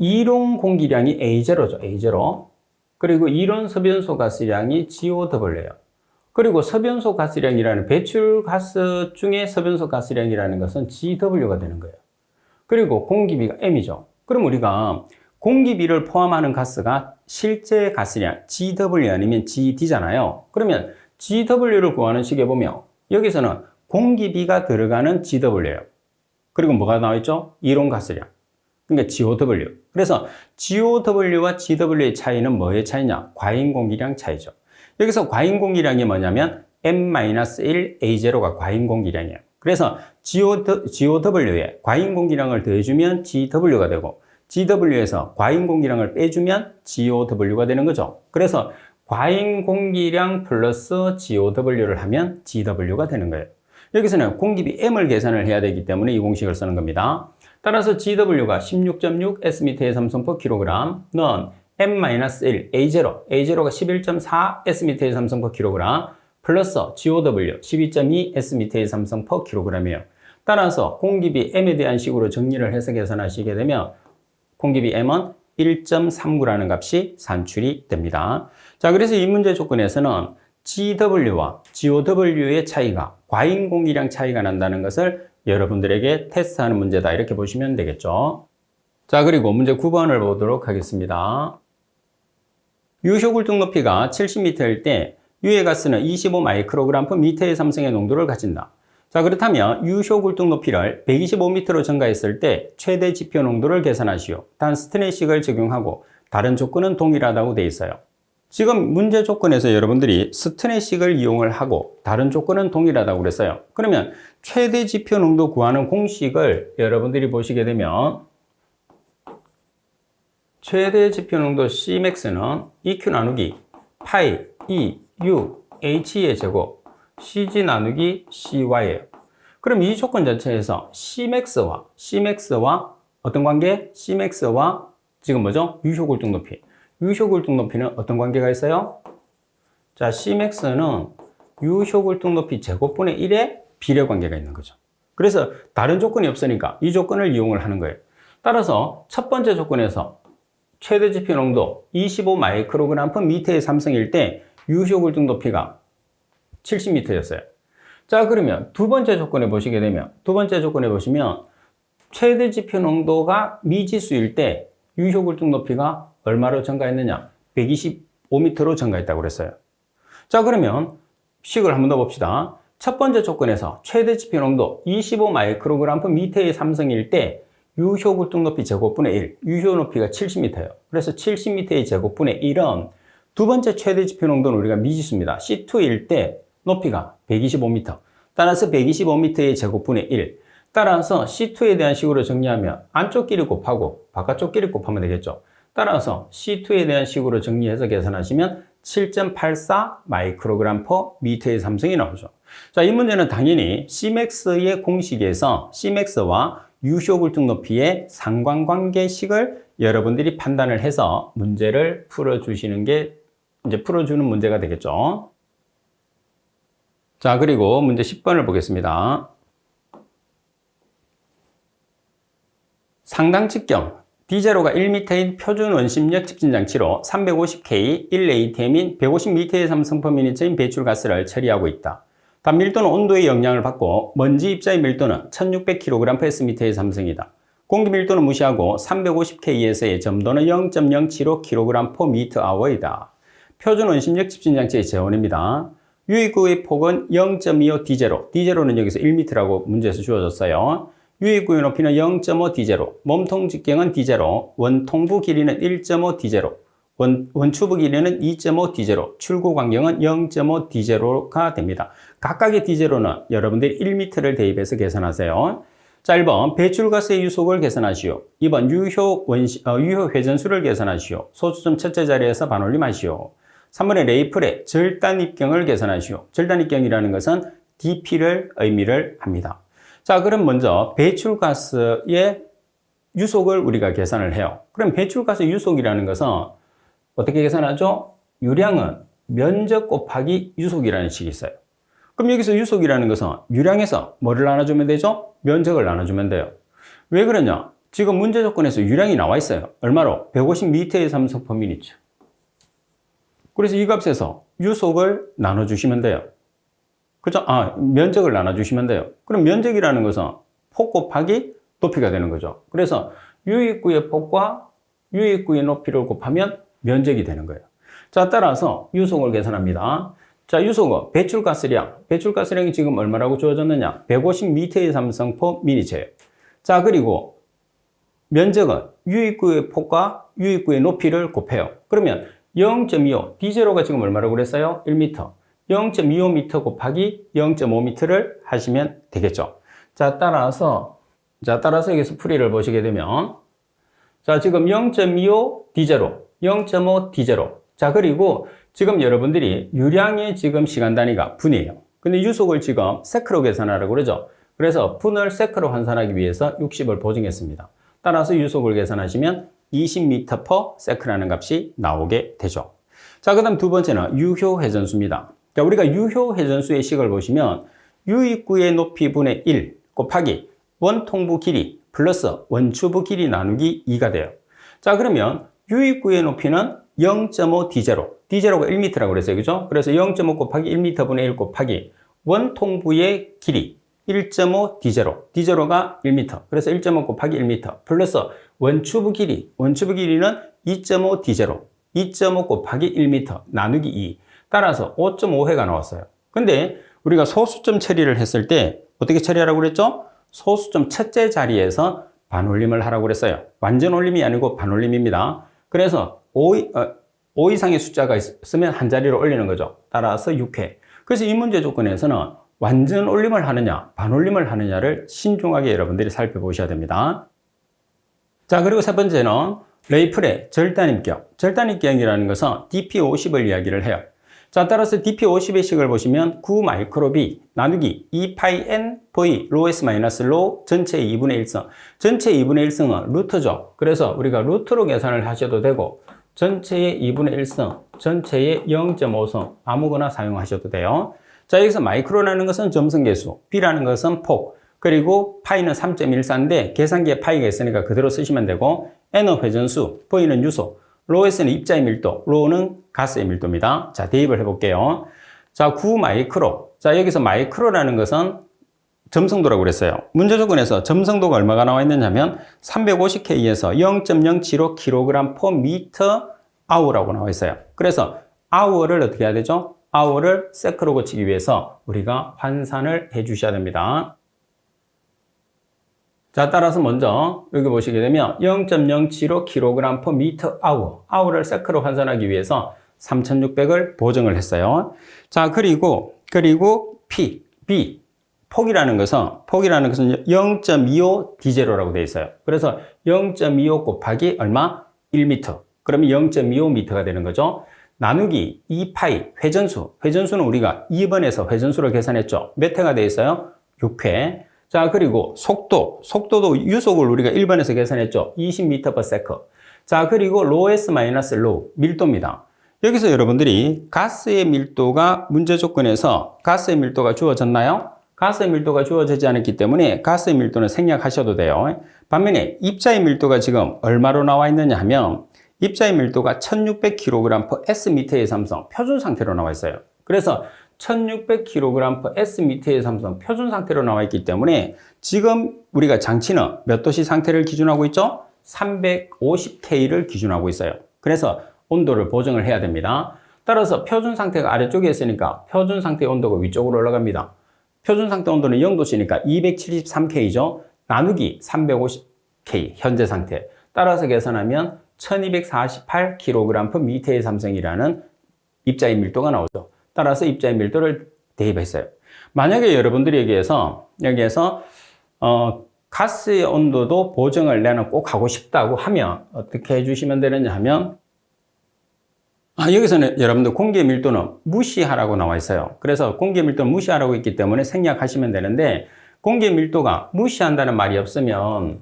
이론 공기량이 A0죠. A0. 그리고 이론 서변소 가스량이 GOW예요. 그리고 서변소 가스량이라는 배출가스 중에 서변소 가스량이라는 것은 GW가 되는 거예요. 그리고 공기비가 M이죠. 그럼 우리가 공기비를 포함하는 가스가 실제 가스량 GW 아니면 GD잖아요. 그러면 GW를 구하는 식에 보면 여기서는 공기비가 들어가는 GW예요. 그리고 뭐가 나와 있죠? 이론 가스량. 그러니까 GOW. 그래서 GOW와 GW의 차이는 뭐의 차이냐? 과잉 공기량 차이죠. 여기서 과잉 공기량이 뭐냐면 M-1 A0가 과잉 공기량이에요. 그래서 GOW에 과잉 공기량을 더해주면 GW가 되고 GW에서 과잉 공기량을 빼주면 GOW가 되는 거죠. 그래서 과잉 공기량 플러스 GOW를 하면 GW가 되는 거예요. 여기서는 공기비 M을 계산을 해야 되기 때문에 이 공식을 쓰는 겁니다. 따라서 GW가 16.6 Sm의 삼성/kg, 는 M-1 A0, A0가 11.4 Sm의 삼성/kg 플러스 GOW 12.2 Sm의 삼성/kg이에요. 따라서 공기비 M에 대한 식으로 정리를 해서 계산하시게 되면 공기비 M은 1.39라는 값이 산출이 됩니다. 자, 그래서 이 문제 조건에서는 GW와 GOW의 차이가 과잉 공기량 차이가 난다는 것을 여러분들에게 테스트하는 문제다 이렇게 보시면 되겠죠. 자, 그리고 문제 9번을 보도록 하겠습니다. 유효 굴뚝 높이가 70m일 때 유해 가스는 25μg/m의 삼성의 농도를 가진다. 자, 그렇다면 유효 굴뚝 높이를 125m로 증가했을 때 최대 지표 농도를 계산하시오. 단 스테인식을 적용하고 다른 조건은 동일하다고 되어 있어요. 지금 문제 조건에서 여러분들이 스테인식을 이용을 하고 다른 조건은 동일하다고 그랬어요. 그러면 최대 지표 농도 구하는 공식을 여러분들이 보시게 되면 최대 지표 농도 Cmax는 EQ 나누기 파이 E U H의 제곱 CG 나누기 CY예요. 그럼 이 조건 자체에서 Cmax와 어떤 관계? Cmax와 지금 뭐죠? 유효 굴뚝 높이. 유효 굴뚝 높이는 어떤 관계가 있어요? 자, Cmax는 유효 굴뚝 높이 제곱분의 1의 비례 관계가 있는 거죠. 그래서 다른 조건이 없으니까 이 조건을 이용을 하는 거예요. 따라서 첫 번째 조건에서 최대 지표 농도 25μg/m의 삼성일 때 유효 굴뚝 높이가 70m였어요. 자, 그러면 두 번째 조건에 보시게 되면 최대 지표 농도가 미지수일 때 유효 굴뚝 높이가 얼마로 증가했느냐? 125m로 증가했다고 그랬어요. 자, 그러면 식을 한번 더 봅시다. 첫 번째 조건에서 최대 지표 농도 25μg/m의 삼성일 때 유효 굴뚝 높이 제곱분의 1, 유효 높이가 70m예요. 그래서 70m의 제곱분의 1은 두 번째 최대 지표 농도는 우리가 미지수입니다. C2일 때 높이가 125m. 따라서 125m의 제곱분의 1. 따라서 C2에 대한 식으로 정리하면 안쪽 끼리 곱하고 바깥쪽 끼리 곱하면 되겠죠. 따라서 C2에 대한 식으로 정리해서 계산하시면 7.84μg/m의 삼성이 나오죠. 자, 이 문제는 당연히 Cmax의 공식에서 Cmax와 유효 굴뚝 높이의 상관관계식을 여러분들이 판단을 해서 문제를 풀어주시는 게 이제 풀어주는 문제가 되겠죠. 자, 그리고 문제 10번을 보겠습니다. 상당 직경 D0가 1m인 표준 원심력 집진장치로 350K 1ATM인 150m의 삼성/m인인 배출가스를 처리하고 있다. 단 밀도는 온도의 영향을 받고 먼지 입자의 밀도는 1600kg/S의 삼성이다. 공기 밀도는 무시하고 350K에서의 점도는 0.075kg/m이다. 표준 원심력 집진장치의 재원입니다. 유입구의 폭은 0.25 D0. D0는 여기서 1m라고 문제에서 주어졌어요. 유입구의 높이는 0.5 D0. 몸통 직경은 D0. 원통부 길이는 1.5 D0. 원추부 길이는 2.5 D0. 출구 간격은 0.5 D0가 됩니다. 각각의 D0는 여러분들이 1m를 대입해서 계산하세요. 자, 1번 배출가스의 유속을 계산하시오. 2번 유효 회전수를 계산하시오. 소수점 첫째 자리에서 반올림하시오. 3번의 레이플의 절단 입경을 계산하시오. 절단 입경이라는 것은 DP를 의미를 합니다. 자, 그럼 먼저 배출가스의 유속을 우리가 계산을 해요. 그럼 배출가스 유속이라는 것은 어떻게 계산하죠? 유량은 면적 곱하기 유속이라는 식이 있어요. 그럼 여기서 유속이라는 것은 유량에서 뭐를 나눠주면 되죠? 면적을 나눠주면 돼요. 왜 그러냐? 지금 문제 조건에서 유량이 나와 있어요. 얼마로? 150m의 삼성퍼미니츠. 그래서 이 값에서 유속을 나눠주시면 돼요. 그죠? 면적을 나눠주시면 돼요. 그럼 면적이라는 것은 폭 곱하기 높이가 되는 거죠. 그래서 유입구의 폭과 유입구의 높이를 곱하면 면적이 되는 거예요. 자, 따라서 유속을 계산합니다. 자, 유속은 배출가스량. 배출가스량이 지금 얼마라고 주어졌느냐? 150m의 삼성퍼미니츠예요. 자, 그리고 면적은 유입구의 폭과 유입구의 높이를 곱해요. 그러면 0.25, D0가 지금 얼마라고 그랬어요? 1m. 0.25m 곱하기 0.5m를 하시면 되겠죠. 자, 따라서 여기서 풀이를 보시게 되면, 자, 지금 0.25 D0, 0.5 D0. 자, 그리고 지금 여러분들이 유량의 지금 시간 단위가 분이에요. 근데 유속을 지금 세크로 계산하라고 그러죠. 그래서 분을 세크로 환산하기 위해서 60을 보증했습니다. 따라서 유속을 계산하시면 20m per sec라는 값이 나오게 되죠. 자, 그 다음 두 번째는 유효회전수입니다. 자, 우리가 유효회전수의 식을 보시면 유입구의 높이 분의 1 곱하기 원통부 길이 플러스 원추부 길이 나누기 2가 돼요. 자, 그러면 유입구의 높이는 0.5 D0. D0가 1m라고 그랬어요. 그죠? 그래서 0.5 곱하기 1m 분의 1 곱하기 원통부의 길이 1.5 D0. D0가 1m. 그래서 1.5 곱하기 1m. 플러스 원추부 길이. 원추부 길이는 2.5 D0. 2.5 곱하기 1m 나누기 2. 따라서 5.5회가 나왔어요. 근데 우리가 소수점 처리를 했을 때 어떻게 처리하라고 그랬죠? 소수점 첫째 자리에서 반올림을 하라고 그랬어요. 완전 올림이 아니고 반올림입니다. 그래서 5 이상의 숫자가 있으면 한 자리로 올리는 거죠. 따라서 6회. 그래서 이 문제 조건에서는 완전 올림을 하느냐, 반올림을 하느냐를 신중하게 여러분들이 살펴보셔야 됩니다. 자, 그리고 세 번째는 레이플의 절단입경. 절단입경이라는 것은 DP50을 이야기를 해요. 자, 따라서 DP50의 식을 보시면 9 마이크로비 나누기 2파이 n v rho s 마이너스 rho 전체의 2분의 1승. 전체의 2분의 1승은 루트죠. 그래서 우리가 루트로 계산을 하셔도 되고 전체의 2분의 1승, 전체의 0.5승 아무거나 사용하셔도 돼요. 자, 여기서 마이크로라는 것은 점성계수, B라는 것은 폭, 그리고 파이는 3.14인데 계산기에 파이가 있으니까 그대로 쓰시면 되고 N은 회전수, V는 유속, rhoS는 입자의 밀도, rho는 가스의 밀도입니다. 자, 대입을 해볼게요. 자, 9 마이크로. 자, 여기서 마이크로라는 것은 점성도라고 그랬어요. 문제 조건에서 점성도가 얼마가 나와 있느냐면 350K에서 0.075kg per meter hour라고 나와 있어요. 그래서 hour를 어떻게 해야 되죠? hour를 세크로 고치기 위해서 우리가 환산을 해 주셔야 됩니다. 자, 따라서 먼저 여기 보시게 되면 0.075kg per meter hour, hour를 세크로 환산하기 위해서 3600을 보정을 했어요. 자, 그리고 B, 폭이라는 것은 0.25 D0라고 되어 있어요. 그래서 0.25 곱하기 얼마? 1m. 그러면 0.25m가 되는 거죠. 나누기 2파이, 회전수는 우리가 2번에서 회전수를 계산했죠. 몇 회가 되어 있어요? 6회. 자, 그리고 속도도 유속을 우리가 1번에서 계산했죠. 20m per second. 자, 그리고 rho(s) rho, 밀도입니다. 여기서 여러분들이 가스의 밀도가 문제 조건에서 가스의 밀도가 주어졌나요? 가스의 밀도가 주어지지 않았기 때문에 가스의 밀도는 생략하셔도 돼요. 반면에 입자의 밀도가 지금 얼마로 나와 있느냐 하면 입자의 밀도가 1600kg per Sm의 삼성 표준 상태로 나와 있어요. 그래서 1600kg per Sm의 삼성 표준 상태로 나와 있기 때문에 지금 우리가 장치는 몇 도씨 상태를 기준하고 있죠? 350K를 기준하고 있어요. 그래서 온도를 보정을 해야 됩니다. 따라서 표준 상태가 아래쪽에 있으니까 표준 상태 온도가 위쪽으로 올라갑니다. 표준 상태 온도는 0도씨니까 273K죠. 나누기 350K 현재 상태. 따라서 계산하면 1248kg/m의 삼성이라는 입자의 밀도가 나오죠. 따라서 입자의 밀도를 대입했어요. 만약에 여러분들이 여기에서 가스의 온도도 보정을 나는 꼭 하고 싶다고 하면 어떻게 해주시면 되느냐 하면 여기서는 여러분들 공기의 밀도는 무시하라고 나와 있어요. 그래서 공기의 밀도는 무시하라고 있기 때문에 생략하시면 되는데 공기의 밀도가 무시한다는 말이 없으면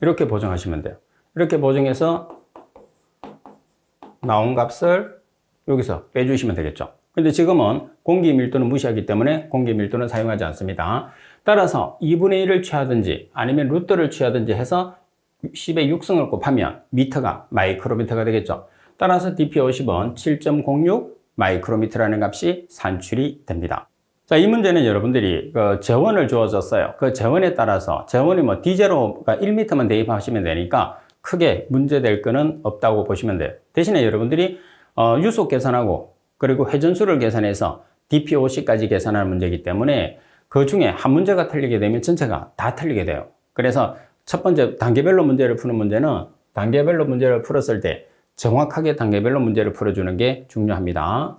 이렇게 보정하시면 돼요. 이렇게 보정해서 나온 값을 여기서 빼주시면 되겠죠. 근데 지금은 공기 밀도는 무시하기 때문에 공기 밀도는 사용하지 않습니다. 따라서 2분의 1을 취하든지 아니면 루트를 취하든지 해서 10의 6승을 곱하면 미터가 마이크로미터가 되겠죠. 따라서 DP50은 7.06 마이크로미터라는 값이 산출이 됩니다. 자, 이 문제는 여러분들이 저원을 주어졌어요. 그 저원에 따라서 저원이 뭐 D0가 1m만 대입하시면 되니까 크게 문제될 거는 없다고 보시면 돼요. 대신에 여러분들이 유속 계산하고 그리고 회전수를 계산해서 DP50까지 계산하는 문제이기 때문에 그 중에 한 문제가 틀리게 되면 전체가 다 틀리게 돼요. 그래서 첫 번째 단계별로 문제를 푸는 문제는 단계별로 문제를 풀었을 때 정확하게 단계별로 문제를 풀어주는 게 중요합니다.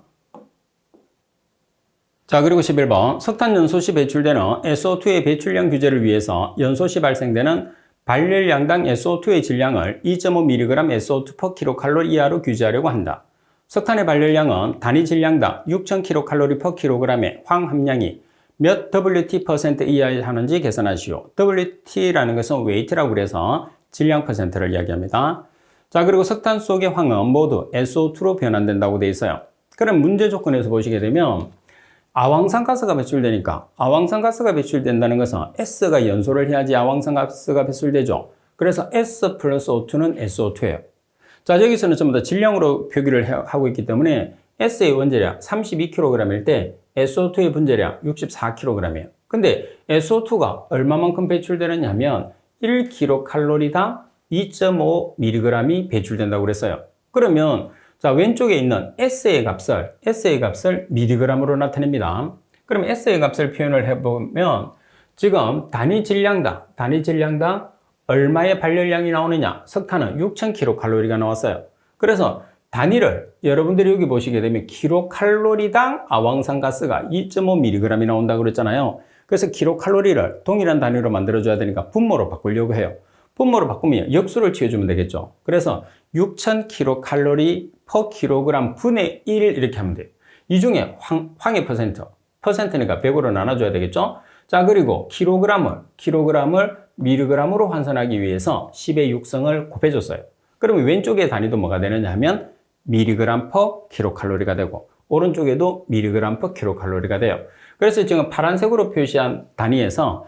자, 그리고 11번 석탄연소 시 배출되는 SO2의 배출량 규제를 위해서 연소 시 발생되는 발열량당 SO2의 질량을 2.5mg SO2/kcal 이하로 규제하려고 한다. 석탄의 발열량은 단위 질량당 6,000kcal/kg의 황 함량이 몇 WT% 이하에 하는지 계산하시오. WT라는 것은 weight라고 그래서 질량 퍼센트를 이야기합니다. 자, 그리고 석탄 속의 황은 모두 SO2로 변환된다고 되어 있어요. 그럼 문제 조건에서 보시게 되면 아황산가스가 배출되니까 아황산가스가 배출된다는 것은 S가 연소를 해야지 아황산가스가 배출되죠. 그래서 S 플러스 O2는 SO2예요. 자, 여기서는 전부 다 질량으로 표기를 하고 있기 때문에 S의 원재량 32kg일 때 SO2의 분재량 64kg이에요. 근데 SO2가 얼마만큼 배출되느냐 하면 1kcal당 2.5mg이 배출된다고 그랬어요. 그러면 자, 왼쪽에 있는 S의 값을 mg으로 나타냅니다. 그럼 S의 값을 표현을 해보면 지금 단위 질량당 얼마의 발열량이 나오느냐? 석탄은 6,000kcal가 나왔어요. 그래서 단위를 여러분들이 여기 보시게 되면 kcal당 아황산가스가 2.5mg이 나온다고 그랬잖아요. 그래서 kcal를 동일한 단위로 만들어줘야 되니까 분모로 바꾸려고 해요. 분모로 바꾸면 역수를 취해주면 되겠죠. 그래서 6,000kcal/kg 분의 1 이렇게 하면 돼요. 이 중에 황의 퍼센트니까 100으로 나눠줘야 되겠죠. 자, 그리고 킬로그램을 mg으로 환산하기 위해서 10의 6승을 곱해줬어요. 그러면 왼쪽의 단위도 뭐가 되느냐 하면 mg/kcal가 되고 오른쪽에도 mg/kcal가 돼요. 그래서 지금 파란색으로 표시한 단위에서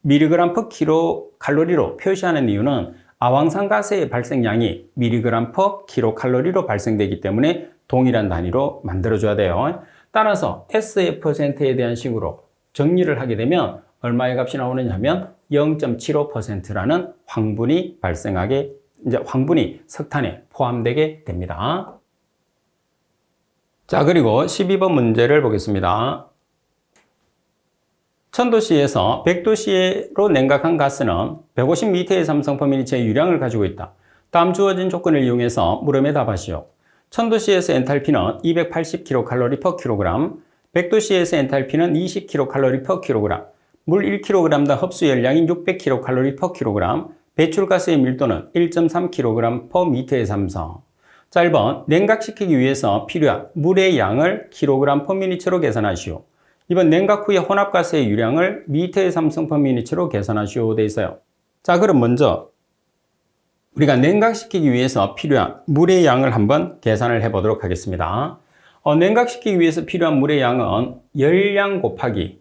mg/kcal로 표시하는 이유는 아황산가스의 발생량이 mg/kcal로 발생되기 때문에 동일한 단위로 만들어줘야 돼요. 따라서 S의 퍼센트에 대한 식으로 정리를 하게 되면 얼마의 값이 나오느냐 하면 0.75%라는 황분이 발생하게, 이제 황분이 석탄에 포함되게 됩니다. 자, 그리고 12번 문제를 보겠습니다. 1000도씨에서 100도씨로 냉각한 가스는 150m의 삼성퍼미니처의 유량을 가지고 있다. 다음 주어진 조건을 이용해서 물음에 답하시오. 1000도씨에서 엔탈피는 280kcal/kg, 100도씨에서 엔탈피는 20kcal/kg, 물 1kg당 흡수 열량인 600kcal/kg, 배출가스의 밀도는 1.3kg/m의 삼성. 자, 1번 냉각시키기 위해서 필요한 물의 양을 kg/m로 계산하시오. 이번 냉각 후의 혼합가스의 유량을 미터의 삼성/m로 계산하시오 돼 있어요. 자, 그럼 먼저 우리가 냉각시키기 위해서 필요한 물의 양을 한번 계산을 해 보도록 하겠습니다. 냉각시키기 위해서 필요한 물의 양은 열량 곱하기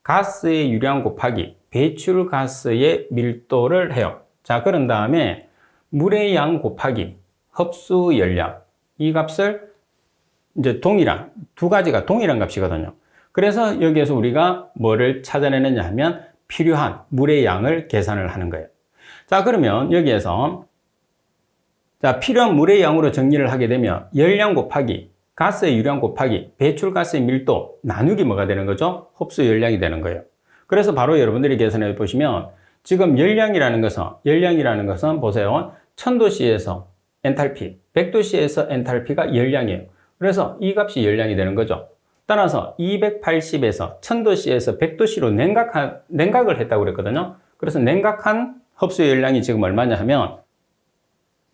가스의 유량 곱하기 배출가스의 밀도를 해요. 자, 그런 다음에 물의 양 곱하기 흡수 열량, 이 값을 이제 두 가지가 동일한 값이거든요. 그래서 여기에서 우리가 뭐를 찾아내느냐 하면 필요한 물의 양을 계산을 하는 거예요. 자, 그러면 여기에서 자, 필요한 물의 양으로 정리를 하게 되면 열량 곱하기 가스의 유량 곱하기 배출가스의 밀도 나누기 뭐가 되는 거죠? 흡수 열량이 되는 거예요. 그래서 바로 여러분들이 계산해 보시면 지금 열량이라는 것은 보세요. 1000도씨에서 엔탈피, 100도씨에서 엔탈피가 열량이에요. 그래서 이 값이 열량이 되는 거죠. 따라서 280에서 1000도씨에서 100도씨로 냉각을 했다고 그랬거든요. 그래서 냉각한 흡수 열량이 지금 얼마냐 하면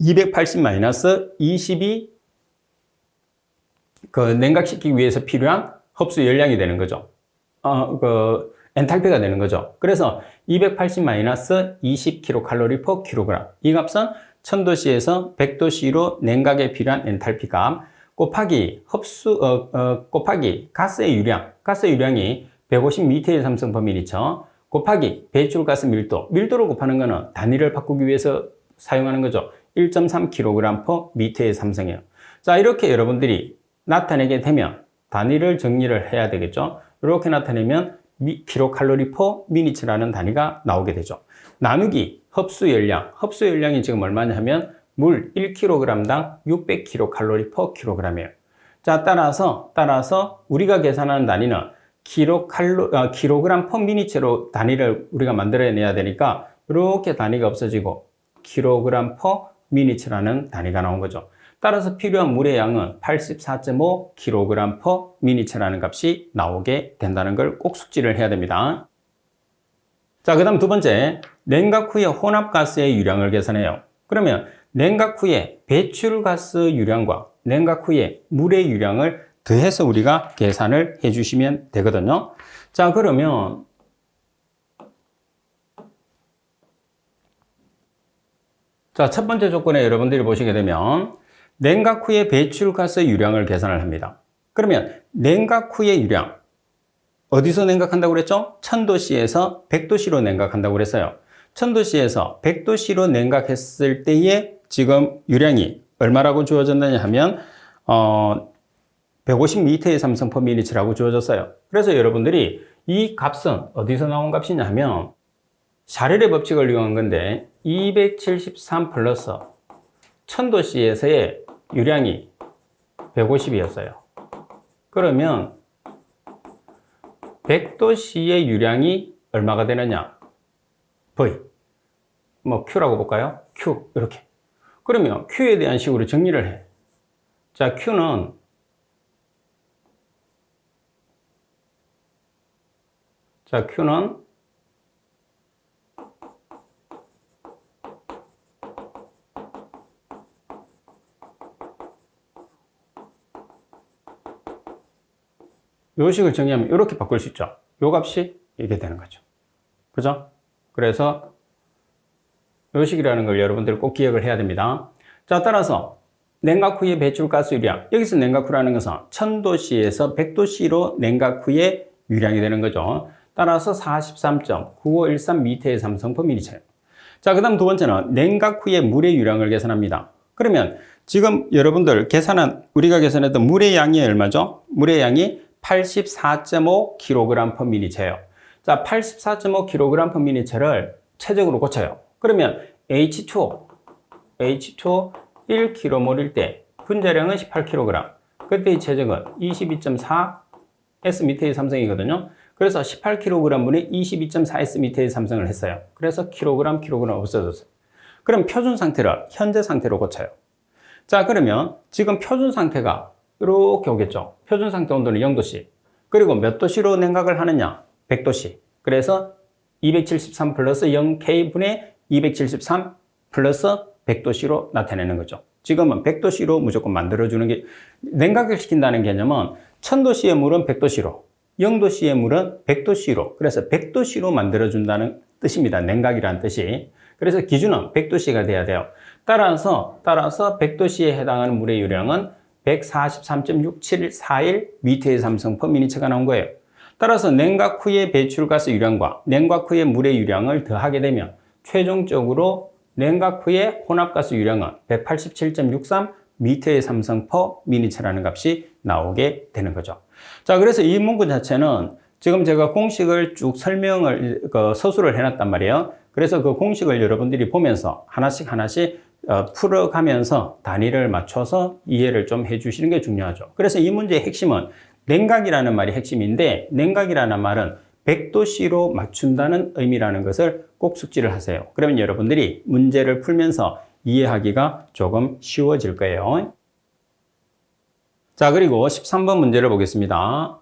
280-22 그 냉각시키기 위해서 필요한 흡수 열량이 되는 거죠. 엔탈피가 되는 거죠. 그래서 280-20 kcal/kg. 이 값은 1000도씨에서 100도씨로 냉각에 필요한 엔탈피 값 곱하기 곱하기 가스의 유량이 150 m/ml 곱하기 배출가스 밀도를 곱하는 거는 단위를 바꾸기 위해서 사용하는 거죠. 1.3 kg/m이에요. 자, 이렇게 여러분들이 나타내게 되면 단위를 정리를 해야 되겠죠. 이렇게 나타내면 kcal/min라는 단위가 나오게 되죠. 나누기 흡수 열량이 지금 얼마냐 하면 물 1kg당 600kcal/kg이에요. 자, 따라서 우리가 계산하는 단위는 kg/min로 단위를 우리가 만들어내야 되니까 이렇게 단위가 없어지고 kg/min라는 단위가 나온 거죠. 따라서 필요한 물의 양은 84.5 kg/min라는 값이 나오게 된다는 걸 꼭 숙지를 해야 됩니다. 자, 그 다음 두 번째, 냉각 후에 혼합가스의 유량을 계산해요. 그러면 냉각 후에 배출가스 유량과 냉각 후에 물의 유량을 더해서 우리가 계산을 해주시면 되거든요. 자, 그러면 자, 첫 번째 조건에 여러분들이 보시게 되면 냉각 후에 배출가스 유량을 계산을 합니다. 그러면 냉각 후의 유량 어디서 냉각한다고 그랬죠? 1000도씨에서 100도씨로 냉각한다고 그랬어요. 1000도씨에서 100도씨로 냉각했을 때의 지금 유량이 얼마라고 주어졌느냐 하면 150 m/m라고 주어졌어요. 그래서 여러분들이 이 값은 어디서 나온 값이냐 하면 샤렐의 법칙을 이용한 건데 273 플러스 1000도씨에서의 유량이 150이었어요. 그러면 100도씨의 유량이 얼마가 되느냐? V. Q라고 볼까요? Q. 이렇게. 그러면 Q에 대한 식으로 정리를 해. 자, Q는 요 식을 정리하면 이렇게 바꿀 수 있죠. 요 값이 이게 되는 거죠. 그죠? 그래서 요 식이라는 걸 여러분들 꼭 기억을 해야 됩니다. 자, 따라서 냉각 후의 배출가스 유량. 여기서 냉각 후라는 것은 1000도씨에서 100도씨로 냉각 후의 유량이 되는 거죠. 따라서 43.9513 m/ml. 자, 그 다음 두 번째는 냉각 후에 물의 유량을 계산합니다. 그러면 지금 여러분들 우리가 계산했던 물의 양이 얼마죠? 물의 양이 84.5 kg/ml예요. 자, 84.5 kg/ml를 최적으로 고쳐요. 그러면 H2O 1kmol일 때 분자량은 18kg. 그때의 최적은 22.4 S/m이거든요. 그래서 18kg분의 22.4 S/m을 했어요. 그래서 kg 없어졌어요. 그럼 표준 상태를 현재 상태로 고쳐요. 자, 그러면 지금 표준 상태가 이렇게 오겠죠. 표준 상태 온도는 0도씨. 그리고 몇 도씨로 냉각을 하느냐? 100도씨. 그래서 273 플러스 0K분의 273 플러스 100도씨로 나타내는 거죠. 지금은 100도씨로 무조건 만들어주는 게, 냉각을 시킨다는 개념은 1000도씨의 물은 100도씨로, 0도씨의 물은 100도씨로, 그래서 100도씨로 만들어준다는 뜻입니다. 냉각이라는 뜻이. 그래서 기준은 100도씨가 돼야 돼요. 따라서 100도씨에 해당하는 물의 유량은 143.6741 m/m가 나온 거예요. 따라서 냉각 후의 배출가스 유량과 냉각 후의 물의 유량을 더하게 되면 최종적으로 냉각 후의 혼합가스 유량은 187.63 m/m라는 값이 나오게 되는 거죠. 자, 그래서 이 문구 자체는 지금 제가 공식을 쭉 설명을, 서술을 해놨단 말이에요. 그래서 그 공식을 여러분들이 보면서 하나씩 풀어가면서 단위를 맞춰서 이해를 좀 해주시는 게 중요하죠. 그래서 이 문제의 핵심은 냉각이라는 말이 핵심인데, 냉각이라는 말은 100도씨로 맞춘다는 의미라는 것을 꼭 숙지를 하세요. 그러면 여러분들이 문제를 풀면서 이해하기가 조금 쉬워질 거예요. 자, 그리고 13번 문제를 보겠습니다.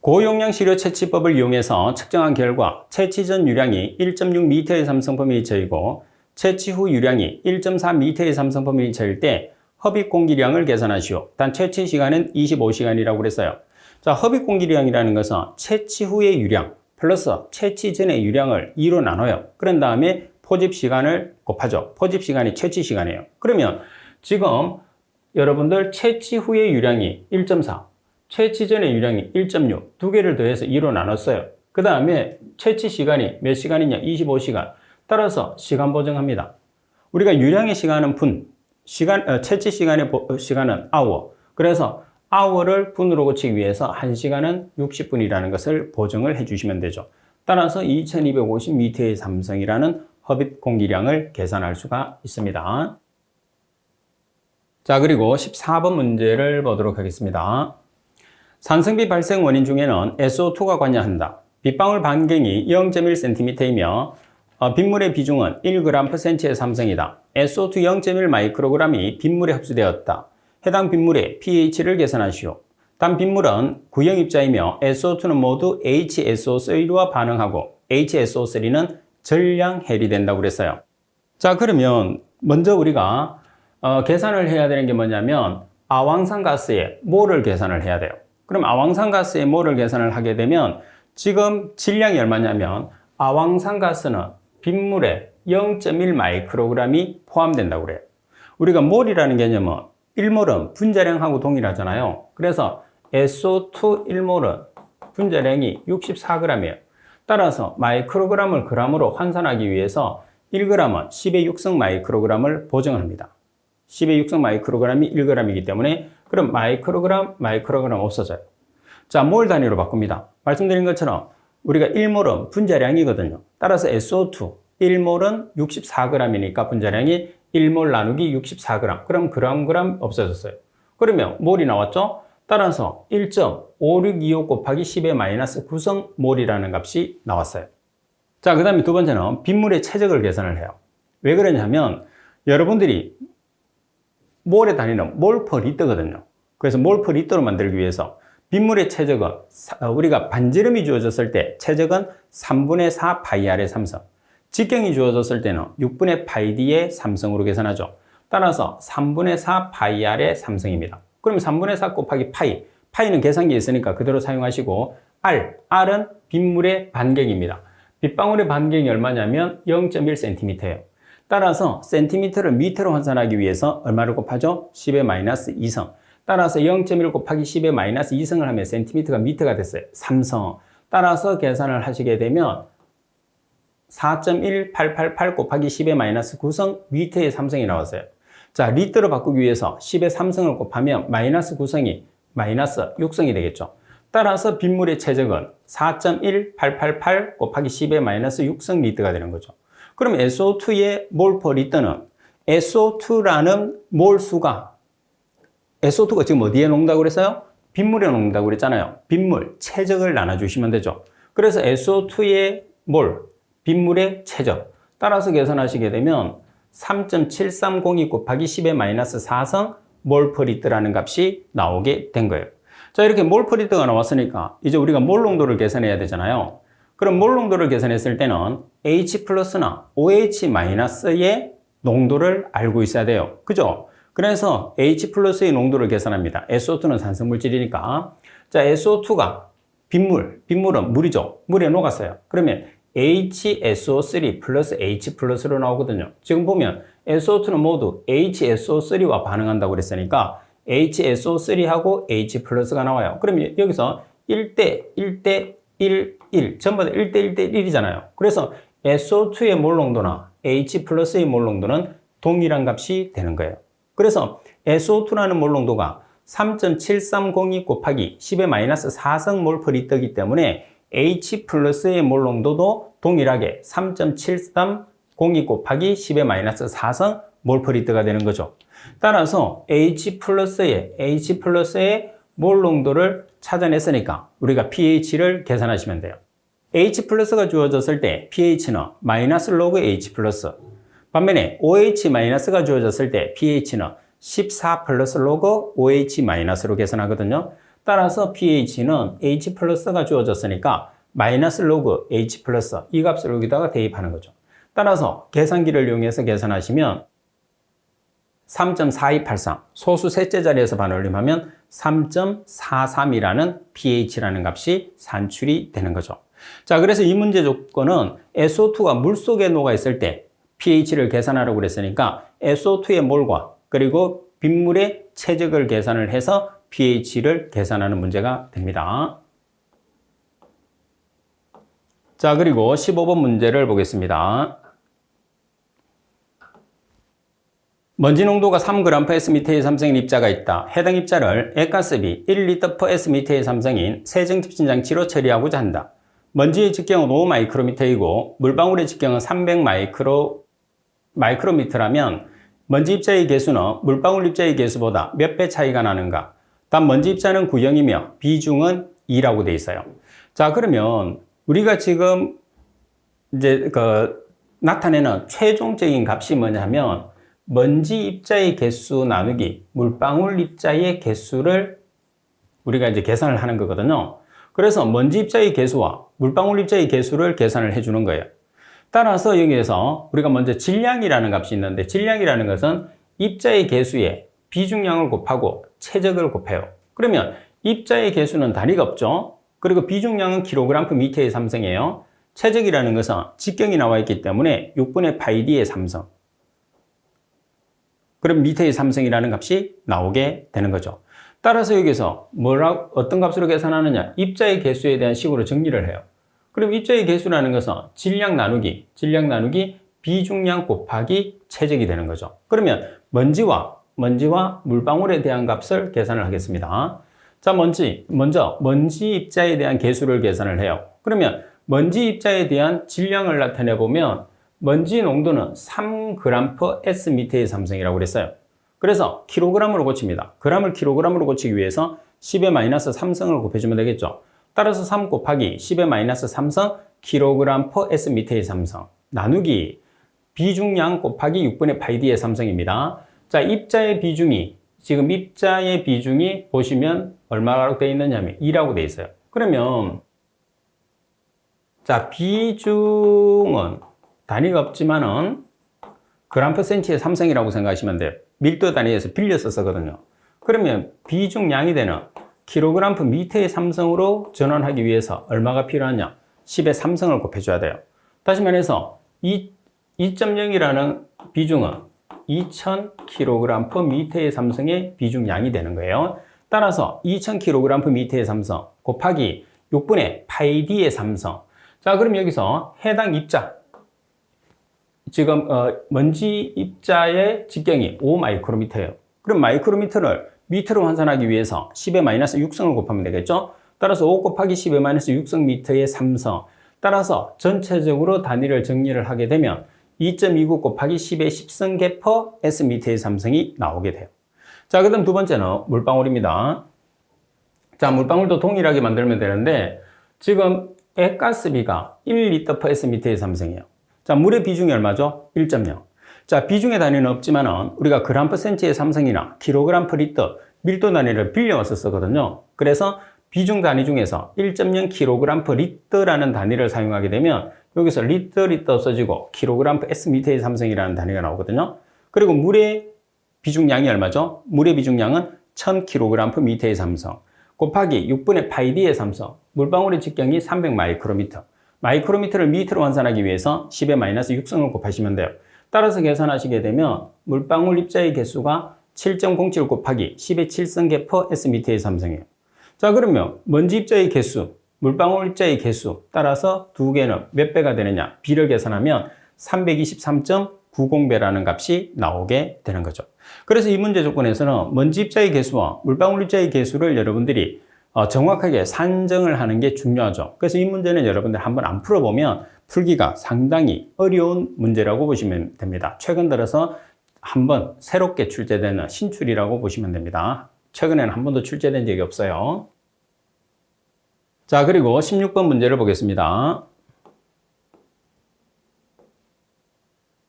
고용량 시료 채취법을 이용해서 측정한 결과 채취 전 유량이 1.6m의 삼성포면이 처이고 채취 후 유량이 1.4m의 삼성포면이 처일 때 흡입 공기량을 계산하시오. 단 채취 시간은 25시간이라고 그랬어요. 자, 흡입 공기량이라는 것은 채취 후의 유량 플러스 채취 전의 유량을 2로 나눠요. 그런 다음에 포집 시간을 곱하죠. 포집 시간이 채취 시간이에요. 그러면 지금 여러분들 채취 후의 유량이 1.4, 채취 전의 유량이 1.6, 두 개를 더해서 2로 나눴어요. 그 다음에 채취 시간이 몇 시간이냐? 25시간. 따라서 시간 보정합니다. 우리가 유량의 시간은 분, 채취 시간의 시간은 hour. 그래서 hour를 분으로 고치기 위해서 1시간은 60분이라는 것을 보정을 해주시면 되죠. 따라서 2250m의 삼성이라는 흡입 공기량을 계산할 수가 있습니다. 자, 그리고 14번 문제를 보도록 하겠습니다. 산성비 발생 원인 중에는 SO2가 관여한다. 빗방울 반경이 0.1cm이며 빗물의 비중은 1g/cm의 삼성이다. SO2 0.1 마이크로그램이 빗물에 흡수되었다. 해당 빗물의 pH를 계산하시오. 단 빗물은 구형입자이며 SO2는 모두 HSO3와 반응하고 HSO3는 전량 해리된다고 그랬어요. 자, 그러면 먼저 우리가 계산을 해야 되는 게 뭐냐면 아황산가스의 몰을 계산을 해야 돼요. 그럼 아황산가스의 몰을 계산을 하게 되면 지금 질량이 얼마냐면 아황산가스는 빗물에 0.1 마이크로그램이 포함된다고 그래요. 우리가 몰이라는 개념은 1몰은 분자량하고 동일하잖아요. 그래서 SO2 1몰은 분자량이 64g이에요. 따라서 마이크로그램을 그램으로 환산하기 위해서 1g은 10의 6성 마이크로그램을 보정을 합니다. 10의 6성 마이크로그램이 1g이기 때문에 그럼 마이크로그램 없어져요. 자, 몰 단위로 바꿉니다. 말씀드린 것처럼 우리가 1몰은 분자량이거든요. 따라서 SO2 1몰은 64g이니까 분자량이 1몰 나누기 64g. 그럼 그램 없어졌어요. 그러면 몰이 나왔죠? 따라서 1.5625 곱하기 10의 마이너스 9성 몰이라는 값이 나왔어요. 자, 그 다음에 두 번째는 빗물의 최적을 계산을 해요. 왜 그러냐면 여러분들이 몰의 단위는 몰 퍼 리터거든요. 그래서 몰 퍼 리터로 만들기 위해서 빗물의 최적은 우리가 반지름이 주어졌을 때 최적은 3분의 4 파이 r의 삼성, 직경이 주어졌을 때는 6분의 파이 d의 삼성으로 계산하죠. 따라서 3분의 4 파이 r의 삼성입니다. 그럼 3분의 4 곱하기 파이, 파이는 계산기에 있으니까 그대로 사용하시고 R은 빗물의 반경입니다. 빗방울의 반경이 얼마냐면 0.1cm예요. 따라서 센티미터를 미터로 환산하기 위해서 얼마를 곱하죠? 10의 마이너스 2성. 따라서 0.1 곱하기 10의 마이너스 2성을 하면 센티미터가 미터가 됐어요. 3성. 따라서 계산을 하시게 되면 4.1888 곱하기 10의 마이너스 9성 미터의 3성이 나왔어요. 자, 리터로 바꾸기 위해서 10의 3성을 곱하면 마이너스 9성이 마이너스 6성이 되겠죠. 따라서 빗물의 최적은 4.1888 곱하기 10의 마이너스 6성 리터가 되는 거죠. 그럼 SO2의 몰 퍼 리터는 SO2라는 몰수가 SO2가 지금 어디에 녹는다고 그랬어요? 빗물에 녹는다고 그랬잖아요. 빗물 최적을 나눠주시면 되죠. 그래서 SO2의 몰, 빗물의 최적 따라서 계산하시게 되면 3.7302 곱하기 10의 마이너스 4성 몰 퍼 리터라는 값이 나오게 된 거예요. 자, 이렇게 몰 퍼 리터가 나왔으니까 이제 우리가 몰 농도를 계산해야 되잖아요. 그럼 몰 농도를 계산했을 때는 H 플러스나 OH 마이너스의 농도를 알고 있어야 돼요. 그죠? 그래서 H 플러스의 농도를 계산합니다. SO2는 산성물질이니까. 자, SO2가 빗물은 물이죠. 물에 녹았어요. 그러면 HSO3 플러스 H 플러스로 나오거든요. 지금 보면 SO2는 모두 HSO3와 반응한다고 그랬으니까 HSO3하고 H 플러스가 나와요. 그러면 여기서 1대 1대 1, 1 전부 다 1대 1대 1이잖아요. 그래서 SO2의 몰 농도나 H 플러스의 몰 농도는 동일한 값이 되는 거예요. 그래서 SO2라는 몰 농도가 3.7302 곱하기 10의 마이너스 4성 몰프리터이기 때문에 H 플러스의 몰 농도도 동일하게 3.7302 곱하기 10의 마이너스 4성 몰프리터가 되는 거죠. 따라서 H 플러스의 몰 농도를 찾아냈으니까 우리가 pH를 계산하시면 돼요. H 플러스가 주어졌을 때 pH는 마이너스 로그 H 플러스, 반면에 OH 마이너스가 주어졌을 때 pH는 14 플러스 로그 OH 마이너스로 계산하거든요. 따라서 pH는 H 플러스가 주어졌으니까 마이너스 로그 H 플러스 이 값을 여기다가 대입하는 거죠. 따라서 계산기를 이용해서 계산하시면 3.4283 소수 셋째 자리에서 반올림하면 3.43이라는 pH라는 값이 산출이 되는 거죠. 자, 그래서 이 문제 조건은 SO2가 물속에 녹아 있을 때 pH를 계산하라고 그랬으니까 SO2의 몰과 그리고 빗물의 체적을 계산을 해서 pH를 계산하는 문제가 됩니다. 자, 그리고 15번 문제를 보겠습니다. 먼지 농도가 3g/s미터의 삼성인 입자가 있다. 해당 입자를 액가스비 1L/s미터의 삼성인 세정집진 장치로 처리하고자 한다. 먼지의 직경은 5마이크로미터이고 물방울의 직경은 300마이크로미터라면 먼지 입자의 개수는 물방울 입자의 개수보다 몇 배 차이가 나는가? 단 먼지 입자는 구형이며 비중은 2라고 돼 있어요. 자, 그러면 우리가 지금 이제 나타내는 최종적인 값이 뭐냐면 먼지 입자의 개수 나누기 물방울 입자의 개수를 우리가 이제 계산을 하는 거거든요. 그래서 먼지 입자의 개수와 물방울 입자의 개수를 계산을 해주는 거예요. 따라서 여기에서 우리가 먼저 질량이라는 값이 있는데 질량이라는 것은 입자의 개수에 비중량을 곱하고 최적을 곱해요. 그러면 입자의 개수는 단위가 없죠. 그리고 비중량은 kg/m의 삼성이에요. 최적이라는 것은 직경이 나와 있기 때문에 6분의 파이d의 삼성. 그럼 미터의 삼성이라는 값이 나오게 되는 거죠. 따라서 여기서 어떤 값으로 계산하느냐? 입자의 개수에 대한 식으로 정리를 해요. 그럼 입자의 개수라는 것은 질량 나누기 비중량 곱하기 최적이 되는 거죠. 그러면 먼지와 물방울에 대한 값을 계산을 하겠습니다. 자, 먼저 먼지 입자에 대한 개수를 계산을 해요. 그러면 먼지 입자에 대한 질량을 나타내 보면 먼지 농도는 3g/s미터의 삼성이라고 그랬어요. 그래서 킬로그램으로 고칩니다. g을 킬로그램으로 고치기 위해서 10의 마이너스 3성을 곱해주면 되겠죠. 따라서 3 곱하기 10의 마이너스 3성 kg/s미터의 삼성 나누기 비중량 곱하기 6분의 파이d의 삼성입니다. 자, 입자의 비중이 보시면 얼마라고 되어 있느냐면 2라고 되어 있어요. 그러면 자, 비중은 단위가 없지만은 g/cm의 삼성이라고 생각하시면 돼요. 밀도 단위에서 빌려서 쓰거든요. 그러면 비중량이 되는 kg/m의 삼성으로 전환하기 위해서 얼마가 필요하냐? 10의 삼성을 곱해줘야 돼요. 다시 말해서 2.0이라는 비중은 2000kg/m의 삼성의 비중량이 되는 거예요. 따라서 2000kg/m의 삼성 곱하기 6분의 파이d의 삼성. 자, 그럼 여기서 해당 입자 지금 먼지 입자의 직경이 5마이크로미터예요. 그럼 마이크로미터를 미터로 환산하기 위해서 10의 마이너스 6성을 곱하면 되겠죠? 따라서 5 곱하기 10의 마이너스 6성 미터의 삼성. 따라서 전체적으로 단위를 정리를 하게 되면 2.29 곱하기 10의 10성계 per s미터의 삼성이 나오게 돼요. 자, 그 다음 두 번째는 물방울입니다. 자, 물방울도 동일하게 만들면 되는데 지금 액가스비가 1L/s미터의 삼성이에요. 자, 물의 비중이 얼마죠? 1.0. 자, 비중의 단위는 없지만은 우리가 g/cm의 삼성이나 kg/리터 밀도 단위를 빌려와서 쓰거든요. 그래서 비중 단위 중에서 1.0kg/리터라는 단위를 사용하게 되면 여기서 리터 없어지고 kg/s미터의 삼성이라는 단위가 나오거든요. 그리고 물의 비중량이 얼마죠? 물의 비중량은 1000kg/m의 삼성 곱하기 6분의 파이d의 삼성. 물방울의 직경이 300마이크로미터. 마이크로미터를 미터로 환산하기 위해서 10의 마이너스 6성을 곱하시면 돼요. 따라서 계산하시게 되면 물방울 입자의 개수가 7.07 곱하기 10의 7성계 per s미터의 삼성이에요. 자, 그러면 먼지 입자의 개수, 물방울 입자의 개수 따라서 두 개는 몇 배가 되느냐? B를 계산하면 90배라는 값이 나오게 되는 거죠. 그래서 이 문제 조건에서는 먼지 입자의 개수와 물방울 입자의 개수를 여러분들이 정확하게 산정을 하는 게 중요하죠. 그래서 이 문제는 여러분들 한번 안 풀어보면 풀기가 상당히 어려운 문제라고 보시면 됩니다. 최근 들어서 한번 새롭게 출제되는 신출이라고 보시면 됩니다. 최근에는 한 번도 출제된 적이 없어요. 자, 그리고 16번 문제를 보겠습니다.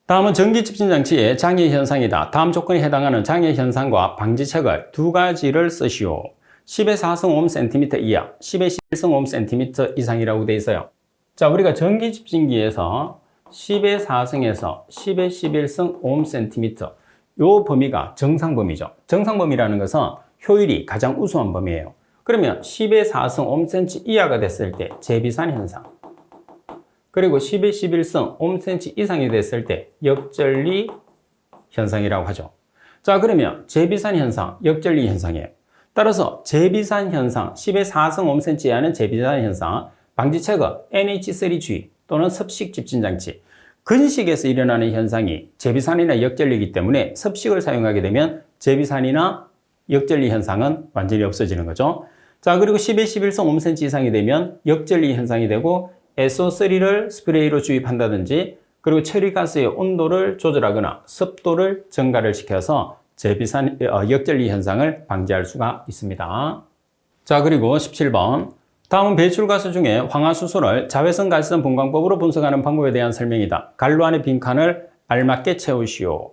다음은 전기 집신 장치의 장애 현상이다. 다음 조건에 해당하는 장애 현상과 방지책을 두 가지를 쓰시오. 10의 4승 5cm 이하, 10의 11승 5cm 이상이라고 되어 있어요. 자, 우리가 전기 집신기에서 10의 4승에서 10의 11승 5cm 요 범위가 정상 범위죠. 정상 범위라는 것은 효율이 가장 우수한 범위예요. 그러면 10의 4승 5cm 이하가 됐을 때 재비산 현상, 그리고 10의 11승 5cm 이상이 됐을 때 역전리 현상이라고 하죠. 자, 그러면 재비산 현상, 역전리 현상이에요. 따라서 재비산 현상, 10의 4승 5cm 이하는 재비산 현상, 방지책은 NH3G 또는 습식 집진장치, 근식에서 일어나는 현상이 재비산이나 역전리이기 때문에 습식을 사용하게 되면 재비산이나 역전리 현상은 완전히 없어지는 거죠. 자, 그리고 10의 11승 5cm 이상이 되면 역전리 현상이 되고 SO3를 스프레이로 주입한다든지, 그리고 처리가스의 온도를 조절하거나 습도를 증가를 시켜서 재비산, 역전리 현상을 방지할 수가 있습니다. 자, 그리고 17번. 다음은 배출가스 중에 황화수소를 자외선 갈선 분광법으로 분석하는 방법에 대한 설명이다. 갈로 안의 빈칸을 알맞게 채우시오.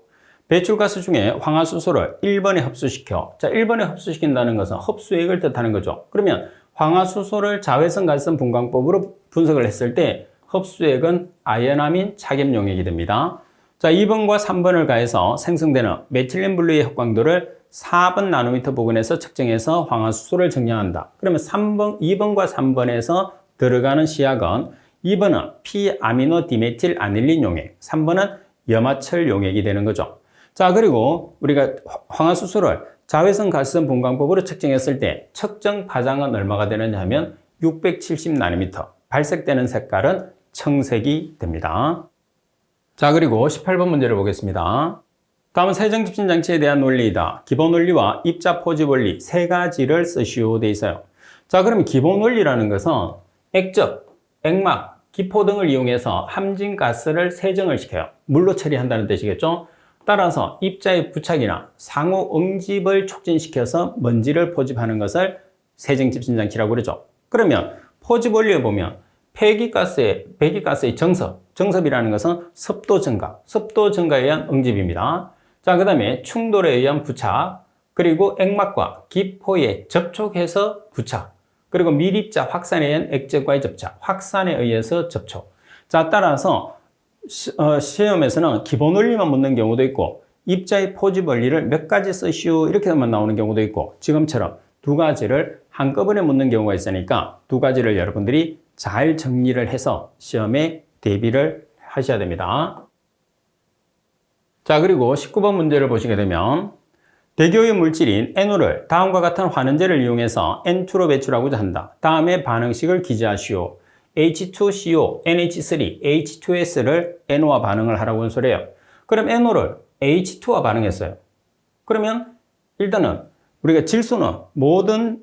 배출가스 중에 황화수소를 1번에 흡수시켜. 자, 1번에 흡수시킨다는 것은 흡수액을 뜻하는 거죠. 그러면 황화수소를 자외선 갈선 분광법으로 분석을 했을 때 흡수액은 아연암인 착염 용액이 됩니다. 자, 2번과 3번을 가해서 생성되는 메틸렌 블루의 흑광도를 4번 나노미터 부근에서 측정해서 황화수소를 증량한다. 그러면 2번과 3번에서 들어가는 시약은 2번은 피아미노 디메틸 아닐린 용액, 3번은 염화철 용액이 되는 거죠. 자, 그리고 우리가 황화수소를 자외선 갈선 분광법으로 측정했을 때 측정 파장은 얼마가 되느냐 하면 670 나노미터, 발색되는 색깔은 청색이 됩니다. 자, 그리고 18번 문제를 보겠습니다. 다음은 세정집신 장치에 대한 논리이다. 기본 원리와 입자 포집 원리 세 가지를 쓰시오 돼 있어요. 자, 그러면 기본 원리라는 것은 액적, 액막, 기포 등을 이용해서 함진가스를 세정을 시켜요. 물로 처리한다는 뜻이겠죠. 따라서 입자의 부착이나 상호 응집을 촉진시켜서 먼지를 포집하는 것을 세정집신 장치라고 그러죠. 그러면 포집 원리에 보면 배기가스의 정섭이라는 것은 습도 증가에 의한 응집입니다. 자, 그 다음에 충돌에 의한 부착, 그리고 액막과 기포에 접촉해서 부착, 그리고 밀입자 확산에 의한 액체과의 접착, 확산에 의해서 접촉. 자, 따라서 시험에서는 기본 원리만 묻는 경우도 있고 입자의 포집 원리를 몇 가지 쓰시오 이렇게만 나오는 경우도 있고 지금처럼 두 가지를 한꺼번에 묻는 경우가 있으니까 두 가지를 여러분들이 잘 정리를 해서 시험에 대비를 하셔야 됩니다. 자, 그리고 19번 문제를 보시게 되면 대교의 물질인 NO를 다음과 같은 환원제를 이용해서 N2로 배출하고자 한다. 다음에 반응식을 기재하시오. H2CO, NH3, H2S를 NO와 반응을 하라고 한 소리예요. 그럼 NO를 H2와 반응했어요. 그러면 일단은 우리가 질소는 모든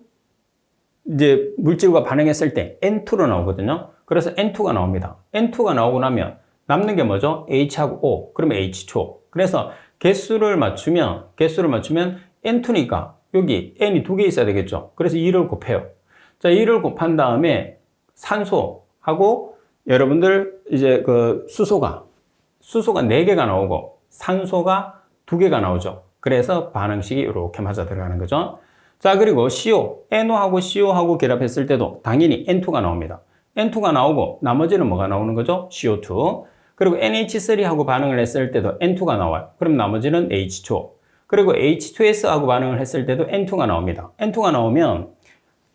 이제 물질과 반응했을 때 N2로 나오거든요. 그래서 N2가 나옵니다. N2가 나오고 나면 남는 게 뭐죠? H하고 O, 그러면 H2O. 그래서 개수를 맞추면 N2니까 여기 N이 두 개 있어야 되겠죠. 그래서 2를 곱해요. 자, 2를 곱한 다음에 산소하고 여러분들 이제 그 수소가 4개가 나오고 산소가 2개가 나오죠. 그래서 반응식이 이렇게 맞아 들어가는 거죠. 자, 그리고 CO, NO하고 CO하고 결합했을 때도 당연히 N2가 나옵니다. N2가 나오고 나머지는 뭐가 나오는 거죠? CO2. 그리고 NH3하고 반응을 했을 때도 N2가 나와요. 그럼 나머지는 H2O. 그리고 H2S하고 반응을 했을 때도 N2가 나옵니다. N2가 나오면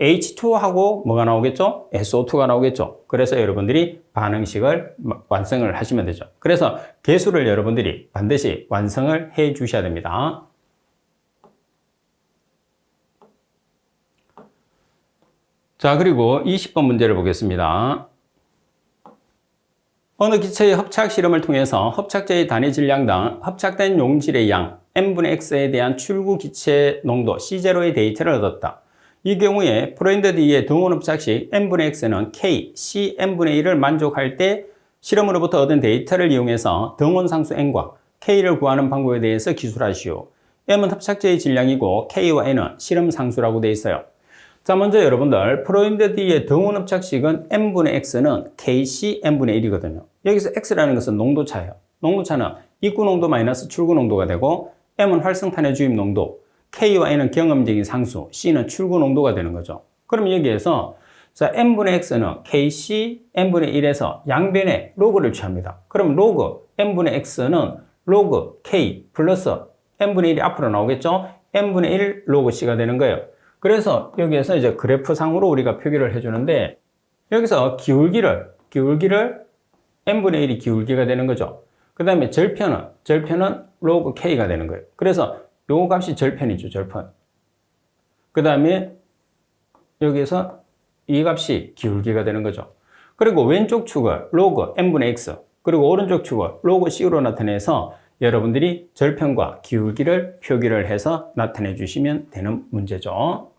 H2하고 뭐가 나오겠죠? SO2가 나오겠죠. 그래서 여러분들이 반응식을 완성을 하시면 되죠. 그래서 개수를 여러분들이 반드시 완성을 해 주셔야 됩니다. 자, 그리고 20번 문제를 보겠습니다. 어느 기체의 합착 실험을 통해서 합착제의 단위 질량 등 합착된 용질의 양 n분의 x에 대한 출구 기체 농도 C0의 데이터를 얻었다. 이 경우에 프로인드 D의 등원 합착식 n분의 x는 k, c n분의 1을 만족할 때 실험으로부터 얻은 데이터를 이용해서 등원 상수 n과 k를 구하는 방법에 대해서 기술하시오. m은 합착제의 질량이고 k와 n은 실험 상수라고 되어 있어요. 자, 먼저 여러분들 프로인드 D의 등원 합착식은 n분의 x는 kc n분의 1이거든요. 여기서 x라는 것은 농도차예요. 농도차는 입구 농도 마이너스 출구 농도가 되고 m은 활성탄의 주입 농도, k와 n은 경험적인 상수, c는 출구 농도가 되는 거죠. 그럼 여기에서 자, n분의 x는 kc n분의 1에서 양변에 로그를 취합니다. 그럼 로그 n분의 x는 로그 k 플러스 n분의 1이 앞으로 나오겠죠? n분의 1 로그 c가 되는 거예요. 그래서 여기에서 이제 그래프상으로 우리가 표기를 해주는데 여기서 기울기를 n분의 1이 기울기가 되는 거죠. 그 다음에 절편은 로그 k가 되는 거예요. 그래서 요 값이 절편이죠, 절편. 그 다음에 여기에서 이 값이 기울기가 되는 거죠. 그리고 왼쪽 축을 로그 n분의 x, 그리고 오른쪽 축을 로그 c로 나타내서 여러분들이 절편과 기울기를 표기를 해서 나타내 주시면 되는 문제죠.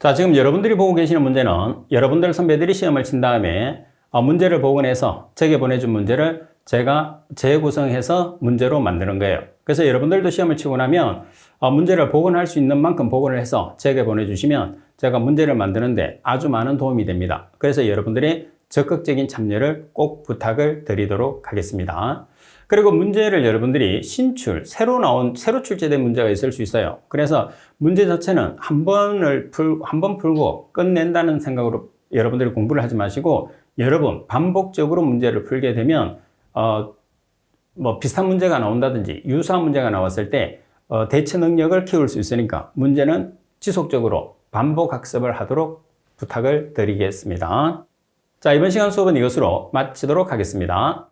자, 지금 여러분들이 보고 계시는 문제는 여러분들 선배들이 시험을 친 다음에 문제를 복원해서 제게 보내준 문제를 제가 재구성해서 문제로 만드는 거예요. 그래서 여러분들도 시험을 치고 나면 문제를 복원할 수 있는 만큼 복원을 해서 제게 보내주시면 제가 문제를 만드는데 아주 많은 도움이 됩니다. 그래서 여러분들이 적극적인 참여를 꼭 부탁을 드리도록 하겠습니다. 그리고 문제를 여러분들이 새로 출제된 문제가 있을 수 있어요. 그래서 문제 자체는 한 번 풀고 끝낸다는 생각으로 여러분들이 공부를 하지 마시고 여러 번 반복적으로 문제를 풀게 되면 비슷한 문제가 나온다든지 유사한 문제가 나왔을 때 대처 능력을 키울 수 있으니까 문제는 지속적으로 반복 학습을 하도록 부탁을 드리겠습니다. 자, 이번 시간 수업은 이것으로 마치도록 하겠습니다.